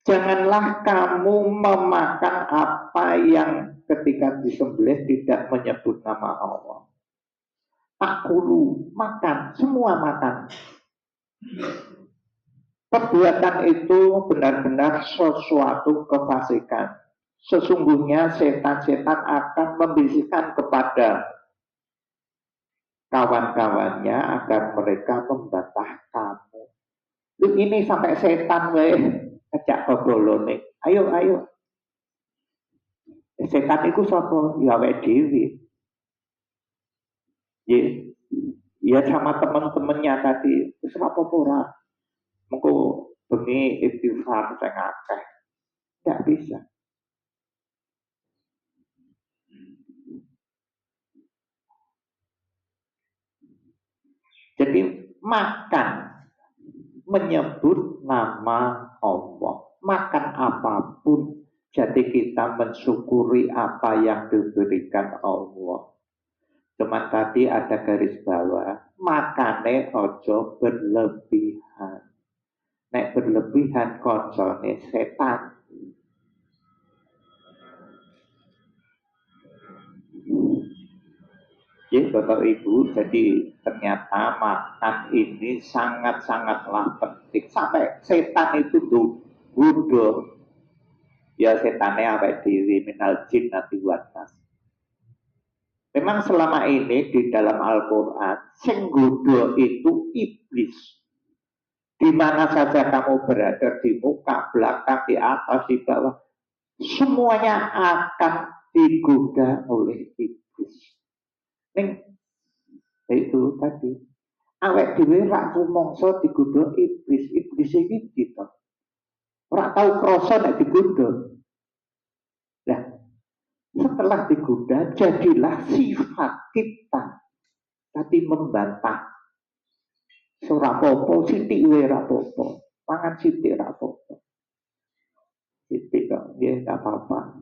Janganlah kamu memakan apa yang ketika disembelih tidak menyebut nama Allah. Akulu, makan, semua makan. Perbuatan itu benar-benar sesuatu kefasikan. Sesungguhnya setan-setan akan membisikkan kepada kawan-kawannya agar mereka membantah kamu. Lu ini sampai setan ajak bobolone. Ayo. Setan itu sapa? Ya awake dhewe. Ya sama teman-temannya tadi, wis apa ora? Mengko bengi istighfar sing akeh. Enggak bisa. Jadi makan menyebut nama Allah. Makan apapun. Jadi kita mensyukuri apa yang diberikan Allah. Cuma tadi ada garis bawah. Makane ojo berlebihan. Nek berlebihan koncone setan. Ya Bapak Ibu, jadi ternyata makan ini sangat-sangatlah penting. Sampai setan itu bodoh. Ya setannya awake dhewe minal jin nanti wanas. Memang selama ini di dalam Al-Quran, sing godho itu iblis. Di mana saja kamu berada, di muka, belakang, di atas, di bawah, semuanya akan digoda oleh iblis. Ning itu tadi awake dhewe rak rumangsa digodha iblis iki gitu. Ora tau krasa nek digodha. Nah, setelah digoda jadilah sifat kita tapi membantah. Ora apa-apa sithik wae ora apa-apa. Mangan sithik ora apa-apa. Sithik kok nggih enggak apa-apa.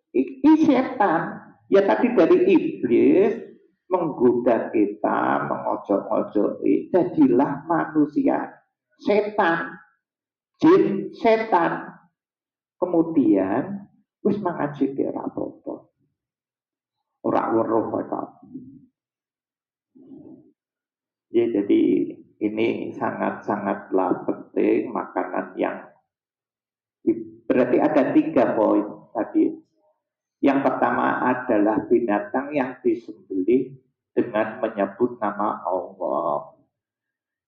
Ini setan. Ya tadi dari iblis menggoda kita, mengojok-ojoki, jadilah manusia. Setan, jin, setan. Kemudian, wis mangan sithik ora apa-apa. Ora weruh kok. Ya, jadi ini sangat-sangatlah penting makanan yang berarti ada 3 poin tadi. Yang pertama adalah binatang yang disembelih dengan menyebut nama Allah.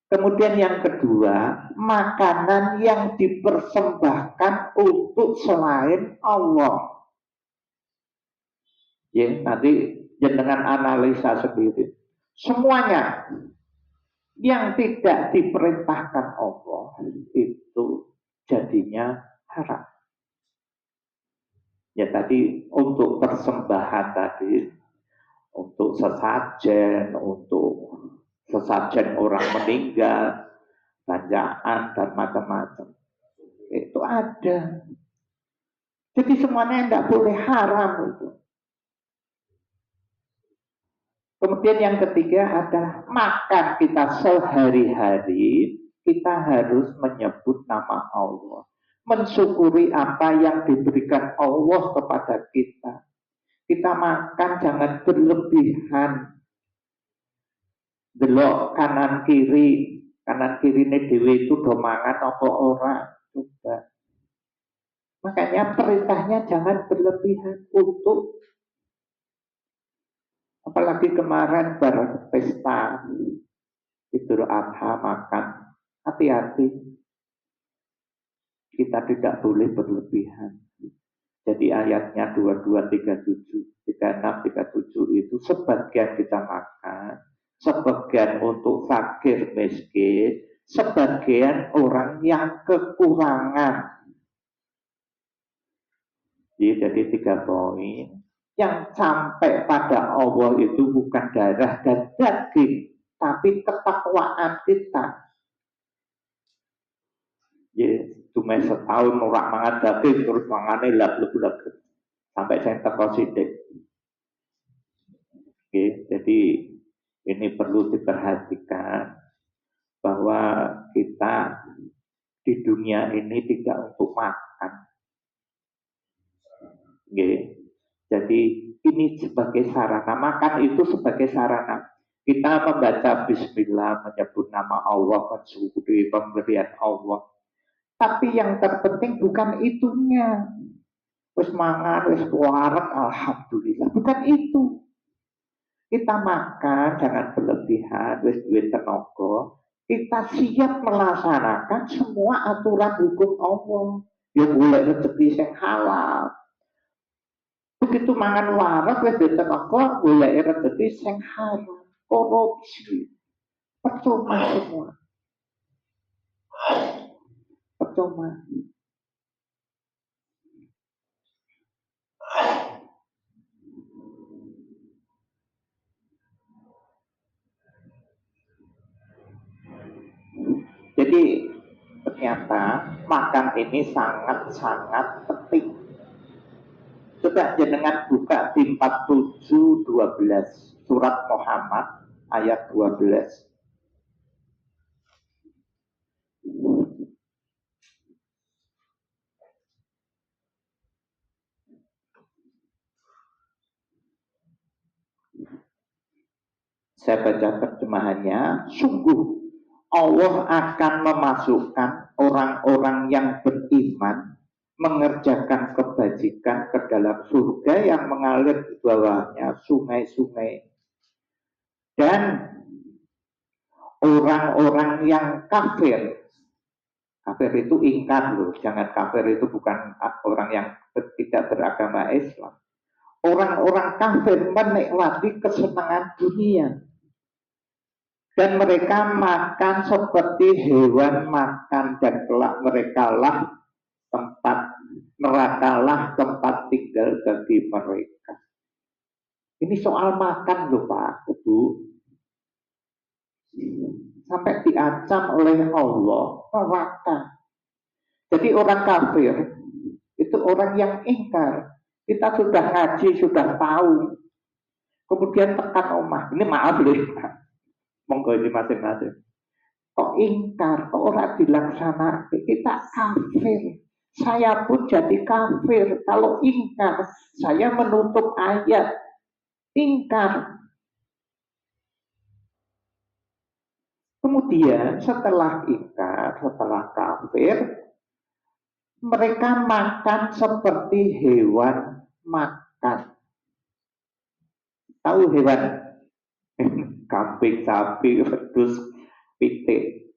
Kemudian yang kedua, makanan yang dipersembahkan untuk selain Allah. Ya, nanti dengan analisa sendiri. Semuanya yang tidak diperintahkan Allah itu jadinya haram. Ya tadi untuk persembahan tadi, untuk sesajen orang meninggal, banjaan dan macam-macam. Itu ada. Jadi semuanya tidak boleh haram itu. Kemudian yang ketiga adalah makan kita sehari-hari, kita harus menyebut nama Allah. mensyukuri apa yang diberikan Allah kepada kita. Kita makan jangan berlebihan. Delok kanan kiri ini dewe itu do mangan apa ora, coba. Makanya perintahnya jangan berlebihan untuk, apalagi kemarin berpesta Idul Adha makan, hati-hati, kita tidak boleh berlebihan. Jadi ayatnya 22, 37, 36, 37 itu sebagian kita makan, sebagian untuk fakir miskin, sebagian orang yang kekurangan. Jadi 3 poin. Yang sampai pada Allah itu bukan darah dan daging, tapi ketakwaan kita. Cuma setahun orang mangan daging terus mangane lablek-lablek sampai saya teko sidik. Jadi ini perlu diperhatikan bahwa kita di dunia ini tidak untuk makan. Jadi ini sebagai sarana, makan itu sebagai sarana. Kita membaca bismillah, menyebut nama Allah, mensyukuri pemberian Allah. Tapi yang terpenting bukan itunya. Wis mangan, wis warek, alhamdulillah. Bukan itu. Kita makan, jangan berlebihan, wis duwe tenaga. Kita siap melaksanakan semua aturan hukum Allah. Ya boleh rezeki sing halal. Begitu mangan warek, wis duwe tenaga, boleh rezeki sing halal. Korupsi. Percuma semua. Percuma. Jadi ternyata makan ini sangat-sangat penting. Coba jenengan buka di 47:12 surat Muhammad ayat 12. Saya baca terjemahannya, sungguh Allah akan memasukkan orang-orang yang beriman mengerjakan kebajikan ke dalam surga yang mengalir di bawahnya sungai-sungai. Dan orang-orang yang kafir, kafir itu ingkar loh, jangan kafir itu bukan orang yang tidak beragama Islam. Orang-orang kafir menikmati kesenangan dunia. Dan mereka makan seperti hewan makan, dan kelak mereka lah tempat, nerakalah tempat tinggal bagi mereka. Ini soal makan loh Pak, Ibu. Sampai diancam oleh Allah neraka. Jadi orang kafir itu orang yang ingkar. Kita sudah ngaji, sudah tahu. Kemudian tekan omah. Ini maaf loh Pak. Monggo ini masing-masing. Kok ingkar, kok orang dilaksanakan, kita kafir. Saya pun jadi kafir kalau ingkar. Saya menutup ayat ingkar. Kemudian setelah ingkar, setelah kafir, mereka makan seperti hewan makan. Tahu hewan? Kambing, sapi, wedhus, pitik,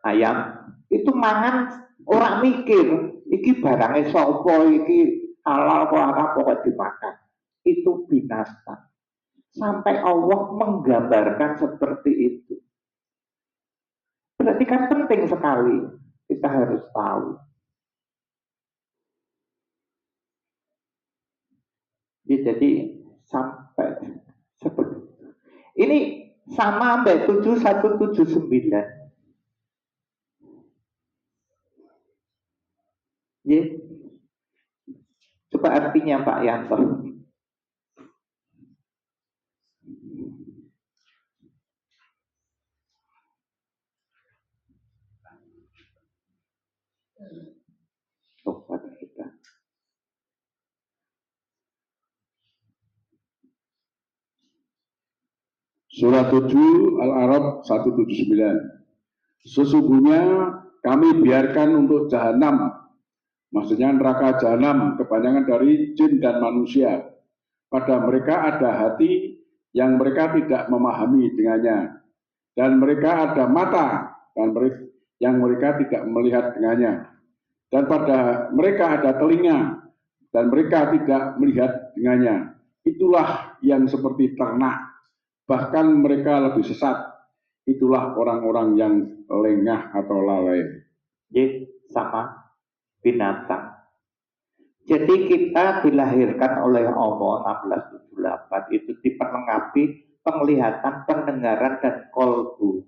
ayam. Itu mangan orang mikir, iki barangnya sopo, iki halal apa haram pokoknya dimakan. Itu binatang. Sampai Allah menggambarkan seperti itu. Berarti kan penting sekali. Kita harus tahu. Jadi sampai seperti itu. Ini sama sampai 7179. Ya. Coba artinya Pak Yanto. Surah 7 Al-A'raf 179. Sesungguhnya kami biarkan untuk jahanam, maksudnya neraka jahanam, kebanyakan dari jin dan manusia. Pada mereka ada hati yang mereka tidak memahami dengannya, dan mereka ada mata yang mereka tidak melihat dengannya, dan pada mereka ada telinga dan mereka tidak melihat dengannya. Itulah yang seperti ternak, bahkan mereka lebih sesat. Itulah orang-orang yang lengah atau lalai. Jadi sama binatang. Jadi kita dilahirkan oleh Allah 1678 itu diperlengkapi penglihatan, pendengaran, dan kolbu.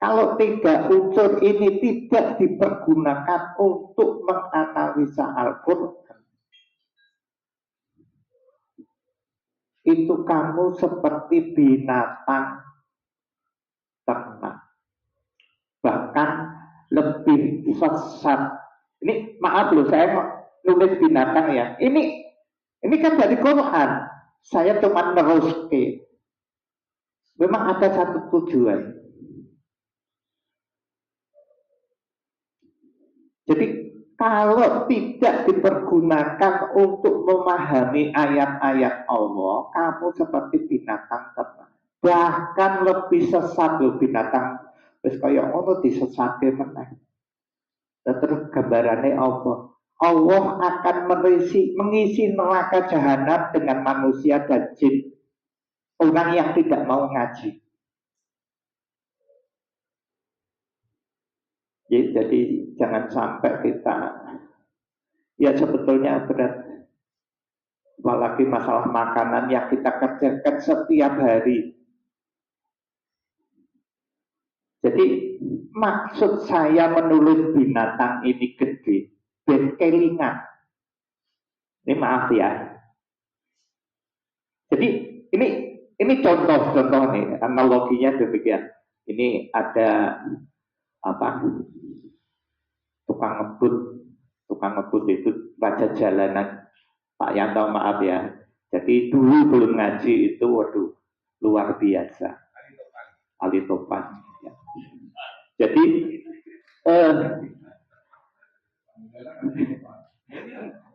Kalau tiga unsur ini tidak dipergunakan untuk menganalisa Al-Quran, itu kamu seperti binatang ternak, bahkan lebih sesat. Ini maaf loh, saya nulis binatang ya. Ini kan dari Quran. Saya cuma neruske. Memang ada satu tujuan. Jadi kalau tidak dipergunakan untuk memahami ayat-ayat Allah, kamu seperti binatang ternak. Bahkan lebih sesat loh binatang. Terus kayak ono disesatke meneh. Terus gambarannya Allah. Allah akan mengisi neraka jahanam dengan manusia dan jin. Orang yang tidak mau ngaji. Jadi jangan sampai kita, ya sebetulnya berat, apalagi masalah makanan yang kita kerjakan setiap hari. Jadi maksud saya menulis binatang ini gede, dan kelingan. Ini maaf ya. Jadi ini contoh nih, analoginya demikian. Ini ada apa? Tukang ngebut itu raja jalanan. Pak Yanto maaf ya. Jadi dulu belum ngaji itu, waduh, luar biasa. Ali Topan. Ya. Jadi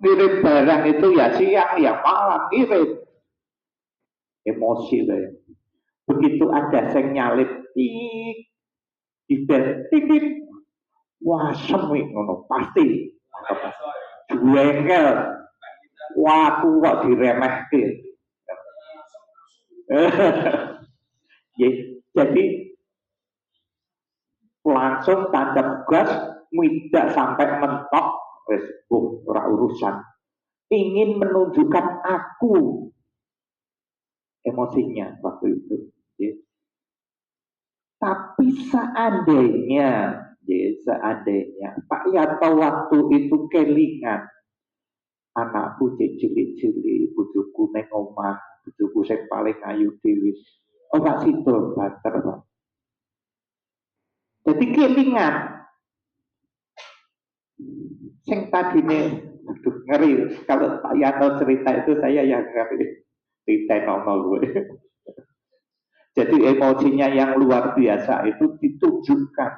ngirim barang itu ya siang ya malam ngirim. Emosi ya. Begitu ada yang nyalip di bel, wah semik ngono pasti. Juengkel. Wah, aku kok diremehke. Jadi langsung tancap gas, tidak sampai mentok, ora urusan. Ingin menunjukkan aku emosinya waktu itu. Ya. Tapi seandainya Pak Yanto waktu itu kelingan, anakku cilik-cilik, bojoku neng omah, bojoku sing paling ayu dhewe. Oh Pak Sido banter, Pak. Jadi kelingan. Sing tadine aduh ngeri. Kalau Pak Yanto cerita itu saya yang ngeri. Cerita gue. Jadi emosinya yang luar biasa itu ditujukan.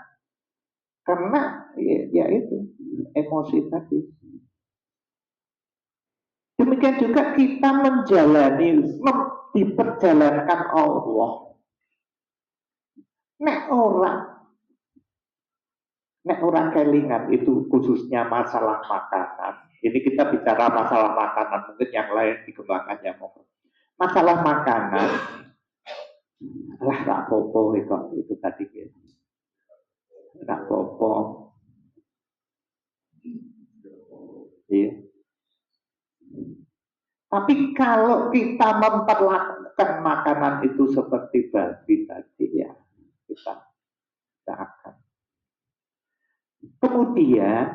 Karena ya itu emosi tadi. Demikian juga kita diperjalankan Allah. Nek orang kelingan itu khususnya masalah makanan. Ini kita bicara masalah makanan, mungkin yang lain dikembangkannya. Masalah makanan, lah tak popo itu tadi gitu. Tak popo. Iya. Tapi kalau kita memperlakukan makanan itu seperti babi tadi ya, kita akan. Kemudian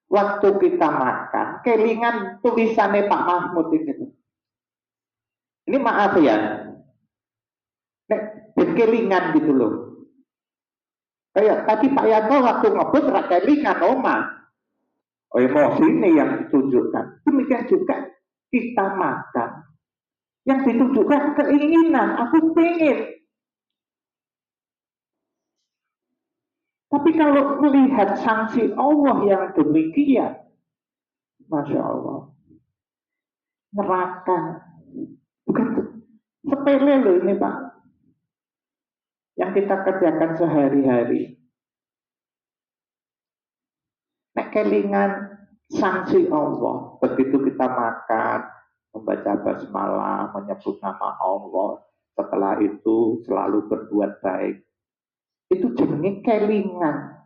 waktu kita makan, kelingan tulisannya Pak Mahmud ini. Ini maaf ya, kelingan gitu loh. Kayak tadi Pak Yanto waktu ngebut kelingan oma. Emosi ini yang ditunjukkan. Demikian juga kita makan. Yang ditunjukkan keinginan, aku pengen. Tapi kalau melihat sanksi Allah yang demikian, Masya Allah, neraka. Bukan sepele loh ini Pak. Yang kita kerjakan sehari-hari. Nek kelingan sanksi Allah. Begitu kita makan, membaca basmalah, menyebut nama Allah. Setelah itu selalu berbuat baik. Itu jenenge kelingan.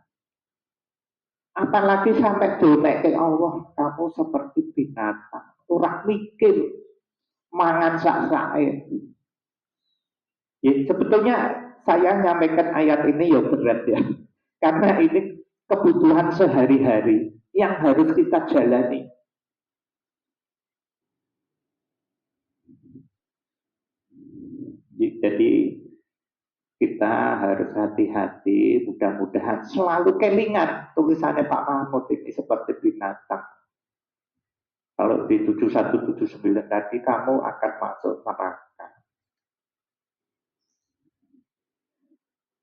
Apalagi sampai donek ke Allah, kamu seperti binatang. Orang mikir, mangan sak-sae. Ya, sebetulnya saya nyampaikan ayat ini ya berat ya. Karena ini kebutuhan sehari-hari yang harus kita jalani. Jadi kita harus hati-hati, mudah-mudahan selalu kelingan tulisannya Pak Mahmud ini seperti binatang. Kalau di 7179 tadi kamu akan masuk neraka.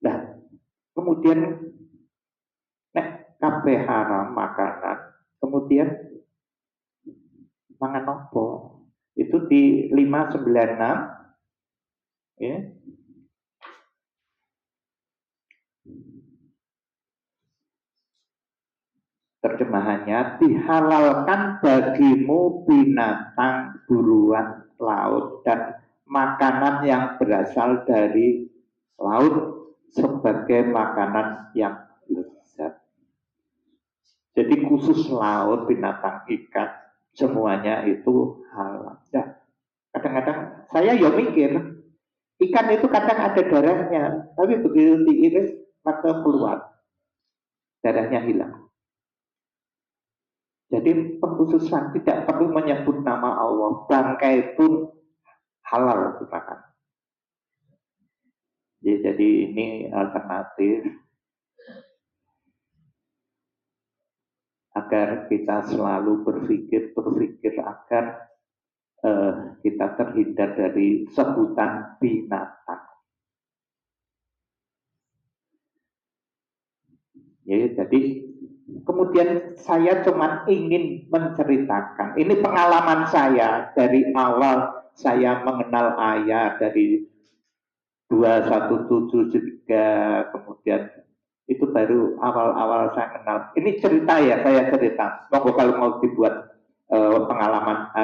Nah, kemudian kabeh haram makanan, kemudian mangan nopo. Itu di 596 ya. Terjemahannya, dihalalkan bagimu binatang buruan laut dan makanan yang berasal dari laut sebagai makanan yang lezat. Jadi khusus laut, binatang, ikan, semuanya itu halal. Nah, kadang-kadang saya ya mikir, ikan itu kadang ada darahnya, tapi begitu diiris maka keluar, darahnya hilang. Jadi pengkhususan tidak perlu menyebut nama Allah, bangkai pun halal dimakan. Jadi ini alternatif agar kita selalu berpikir agar kita terhindar dari sebutan binatang. Ya, jadi kemudian saya cuma ingin menceritakan, ini pengalaman saya dari awal saya mengenal ayat dari 2173, kemudian itu baru awal-awal saya kenal. Ini cerita ya, saya cerita. Monggo kalau mau dibuat pengalaman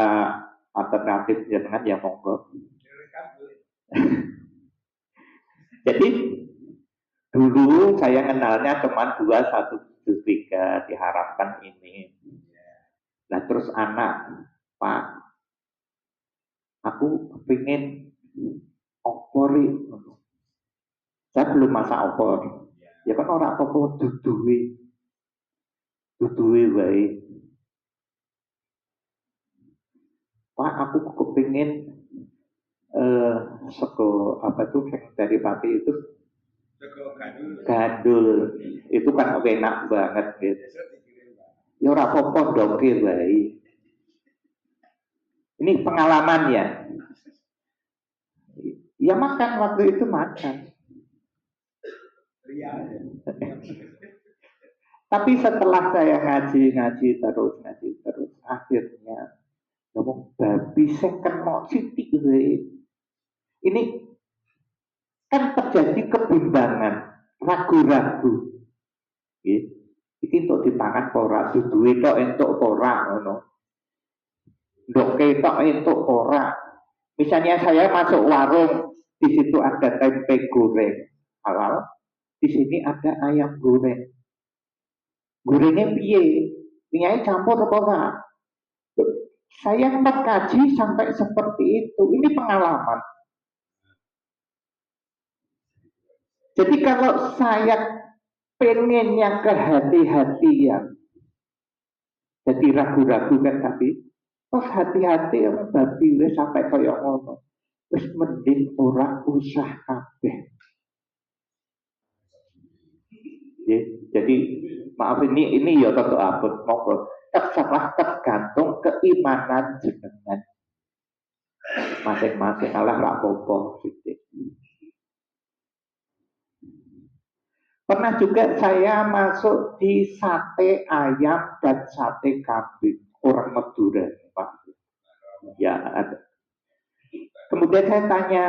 alternatif jangan ya monggo. Jadi dulu saya kenalnya cuma 2173 diharapkan ini. Nah terus anak, Pak, aku pengen opori. Saya belum masak opor. Ya kan orang apa-apa duduwe wae. Pak, aku kepingin sego apa itu dari pati itu gandul. Itu kan enak banget gitu. Ya ora apa-apa doke wae. Ini pengalaman ya. Ya makan waktu itu makan. Tapi setelah saya ngaji terus, akhirnya ngomong babi second mau sitik. Ini kan terjadi kebimbangan, ragu-ragu. Iki untuk dipangan ora, duduhe tok entuk ora ngono. Ndoke tok entuk ora. Misalnya saya masuk warung, di situ ada tempe goreng halal, di sini ada ayam goreng. Gorengnya piye? Minyaknya campur apa enggak? Saya mengkaji sampai seperti itu. Ini pengalaman. Jadi kalau saya pengennya kehati-hatian, jadi ragu-ragu kan tapi, terus hati-hati yang babi wis sampai kaya ngono. Wis mending ora usah kabeh. Ya, jadi maaf ini ya tentu abot monggo terserah tergantung keimanan jenengan masing-masing. Allah ra apa-apa sithik. Pernah juga saya masuk di sate ayam dan sate kambing orang Madura, Pak. Ya, ada. Kemudian saya tanya,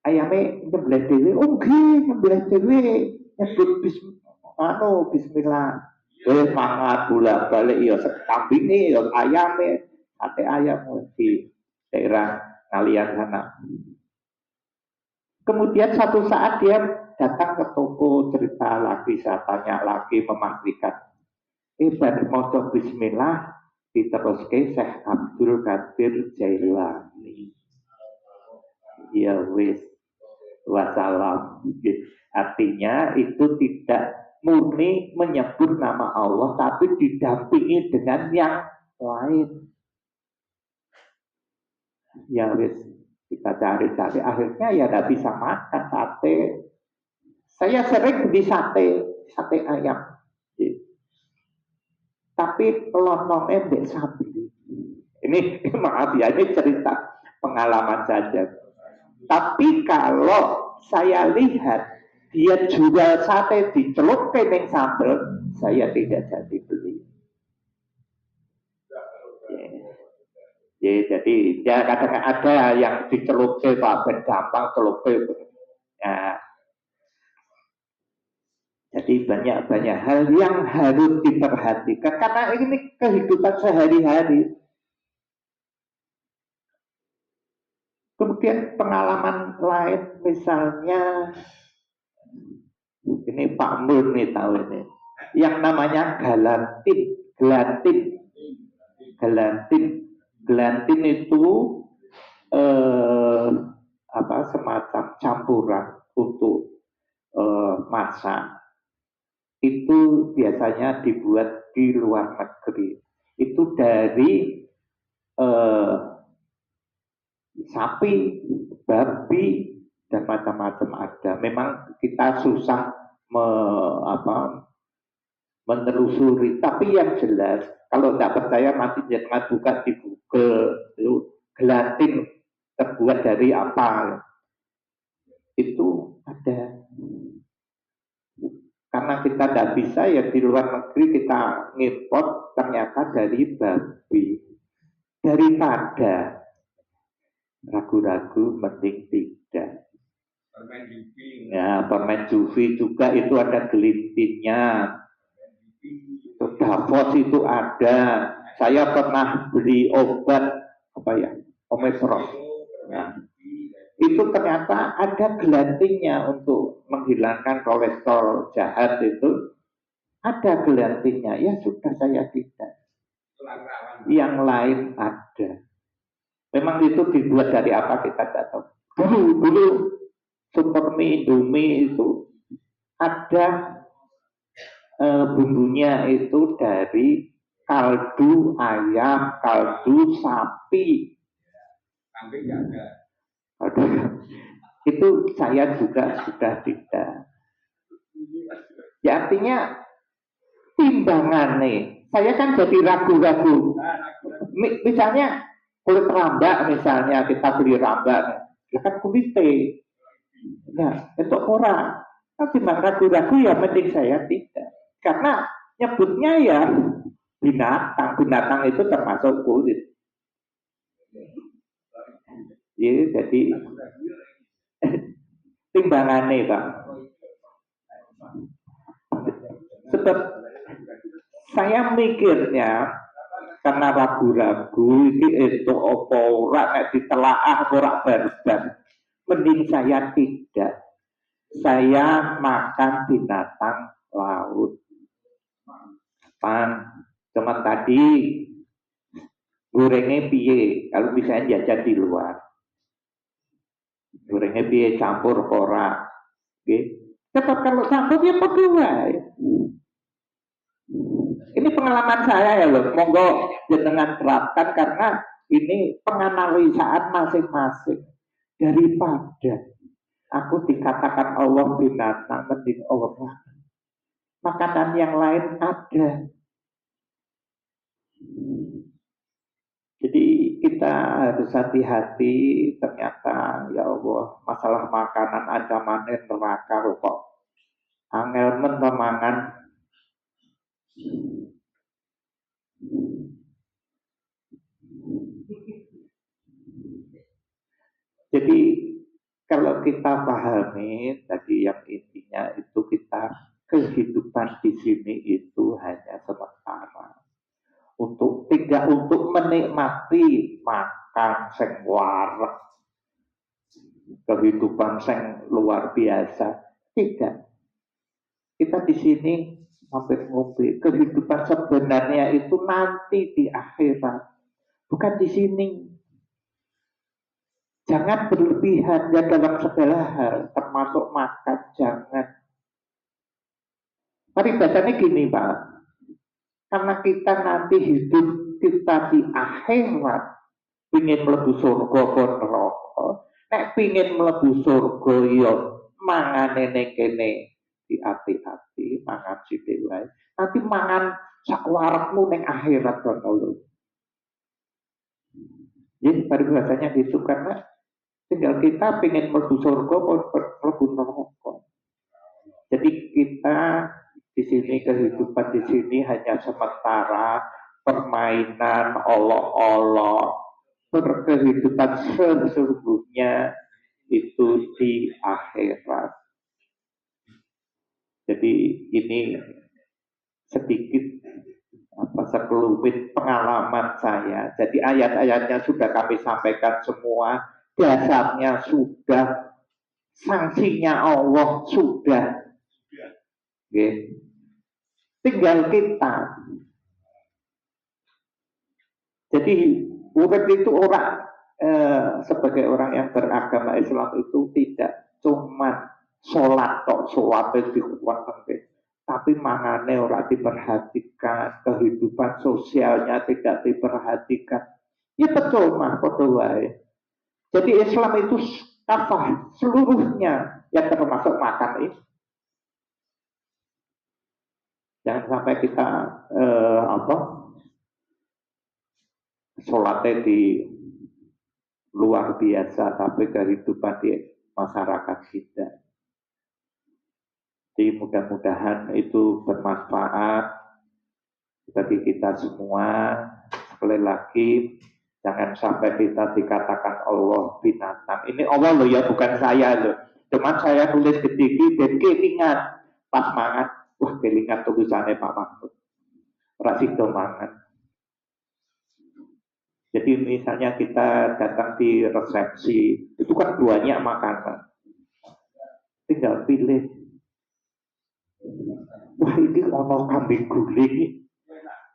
ayamnya nyebelah dewe, oh nggih nyebelah dewe, nyebut bismillah. Mangan bolak balik ya kambing ya ayamnya, sate ayam di daerah kalian sana. Kemudian satu saat dia datang ke toko, cerita lagi, saya tanya lagi, memastikan. Baru maca bismillah diteruske Syekh Abdul Qadir Jailani. Ya wis, wassalam. Artinya itu tidak murni menyebut nama Allah, tapi didampingi dengan yang lain. Ya wis, kita cari-cari, akhirnya ya tidak bisa makan sate. Saya sering beli sate ayam. Tapi lonongnya mbek sapi. Ini maaf ya, ini cerita pengalaman saja. Tapi kalau saya lihat dia jual sate dicelup ning sambal, saya tidak jadi beli. Jadi ya kadang ada yang dicelup Pak ben gampang celup. Ya, jadi banyak hal yang harus diperhatikan karena ini kehidupan sehari-hari. Kemudian pengalaman lain misalnya ini Pak Mun nih tahu ini, yang namanya gelantin itu semacam campuran untuk masak. Itu biasanya dibuat di luar negeri. Itu dari sapi, babi, dan macam-macam ada. Memang kita susah menelusuri. Tapi yang jelas, kalau tidak percaya nanti jangan buka di Google. Itu gelatin terbuat dari apa? Itu ada. Karena kita tidak bisa ya di luar negeri kita ngimport ternyata dari babi. Daripada ragu-ragu mending tidak. Permen juvi juga itu ada gelintinnya. Davos itu ada. Saya pernah beli obat omeprazol. Itu ternyata ada gelantingnya untuk menghilangkan kolesterol jahat itu. Ada gelantingnya. Ya sudah, saya tidak. Yang lain ada. Memang itu dibuat dari apa kita tidak tahu. Dulu Supermie, Indomie itu ada bumbunya itu dari kaldu ayam, kaldu sapi. Itu saya juga sudah tidak. Ya artinya timbangan nih. Saya kan jadi ragu-ragu. Misalnya kulit rambak, misalnya kita beli rambak, ya kan kulitnya. Nah, untuk orang, timbang ragu-ragu ya mending saya tidak. Karena nyebutnya ya binatang itu termasuk kulit. Ya, jadi timbangannya Pak. Sebab saya mikirnya karena ragu-ragu ini itu apa ora nek ditelaah ora barbar. Mending saya tidak. Saya makan binatang laut. Cuman tadi gorengnya piye kalau misalnya jajan di luar. Gorengnya piye campur ora. Tetap kalau campur ya berdua. Ini pengalaman saya ya loh, monggo jenengan terapkan karena ini penganalisaan masing-masing. Daripada aku dikatakan Allah binatang, mending orang. Makanan yang lain ada. Jadi kita harus hati-hati, ternyata ya Allah masalah makanan ancamannya neraka kok. Angel mentemangan. Jadi kalau kita pahami tadi yang intinya itu kita kehidupan di sini itu hanya sementara. Tidak untuk menikmati makan sing wareg, kehidupan sing luar biasa. Tidak. Kita di sini hampir ngombe. Kehidupan sebenarnya itu nanti di akhirat, bukan di sini. Jangan berlebihan ya dalam segala hal, termasuk makan, jangan. Peribadanya gini Pak, karena kita nanti hidup kita di akhirat, ingin mlebu surga pun neraka. Nek pingin mlebu surga ya mangane ning kene hati-hati, mangan sithik wae. Nanti mangan sak warekmu ning akhirat kono lho. Jadi peribadanya gitu karena tinggal kita pengen mlebu surga mlebu neraka. Jadi kita di sini kehidupan di sini hanya sementara, permainan olok-olok, kehidupan sesungguhnya itu di akhirat. Jadi ini sedikit sekelumit pengalaman saya. Jadi ayat-ayatnya sudah kami sampaikan semua, dasarnya sudah, sanksinya Allah sudah. Okay. Tinggal kita. Jadi urip itu orang sebagai orang yang beragama Islam itu tidak cuma sholat tok, sholat dikuatkan, tapi mangane orang diperhatikan, kehidupan sosialnya tidak diperhatikan. Ya betul mah, betul wae. Jadi Islam itu kafah seluruhnya yang termasuk makan ini. Jangan sampai kita sholatnya di luar biasa, tapi kehidupan di masyarakat kita. Jadi mudah-mudahan itu bermanfaat bagi kita semua. Sekali lagi, jangan sampai kita dikatakan Allah binatang. Ini Allah loh ya, bukan saya loh. Cuman saya tulis gede dan kelingan pas mangan. Wah, kelingan tulisannya Pak Mahmud. Rasido mangan. Jadi misalnya kita datang di resepsi, itu kan banyak makanan. Tinggal pilih. Wah, ini ono kambing guling.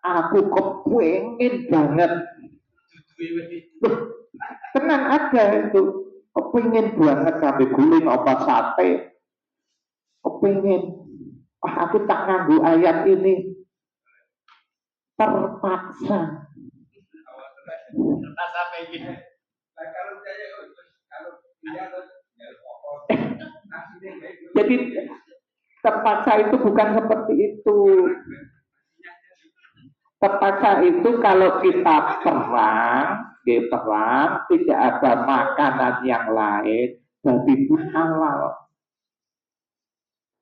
Aku kepengen banget. Tenang ada itu. Kepengen banget kambing guling apa sate. Kepengen. Wah, aku tak nganggu ayat ini. Terpaksa. Jadi terpaksa itu bukan seperti itu. Terpaksa itu kalau kita perang tidak ada makanan yang lain, berarti pun halal.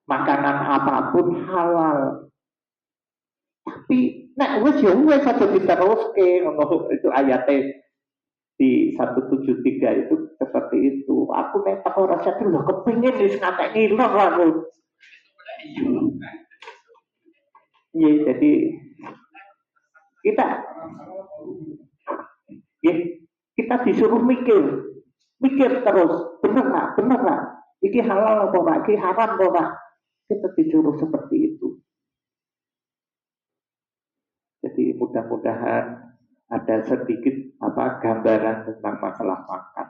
Makanan apapun halal. Tapi nek wis ya wis aja diteruske ngono itu ayatnya di 173 itu seperti itu. Aku nek tak ora sadar lho kepengin wis ngantek ngiler aku. Iya, jadi kita disuruh mikir terus, bener nggak, ini halal apa nggak, ini haram apa nggak, kita disuruh seperti itu. Jadi mudah-mudahan ada sedikit gambaran tentang masalah makan.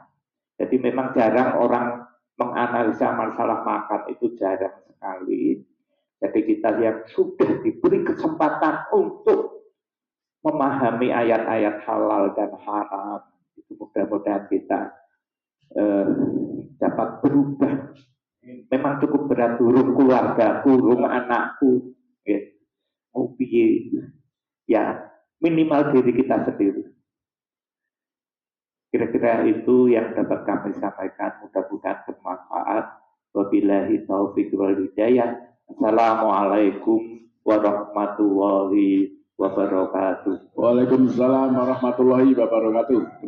Jadi memang jarang orang menganalisa masalah makan, itu jarang sekali. Jadi kita yang sudah diberi kesempatan untuk memahami ayat-ayat halal dan haram, itu mudah-mudahan kita dapat berubah. Memang cukup berat urung keluarga, urung anakku, ya minimal diri kita sendiri. kira itu yang dapat kami sampaikan, mudah-mudahan bermanfaat. Wabillahi taufiq wal hidayah. Assalamualaikum warahmatullahi wabarakatuh. Waalaikumsalam warahmatullahi wabarakatuh.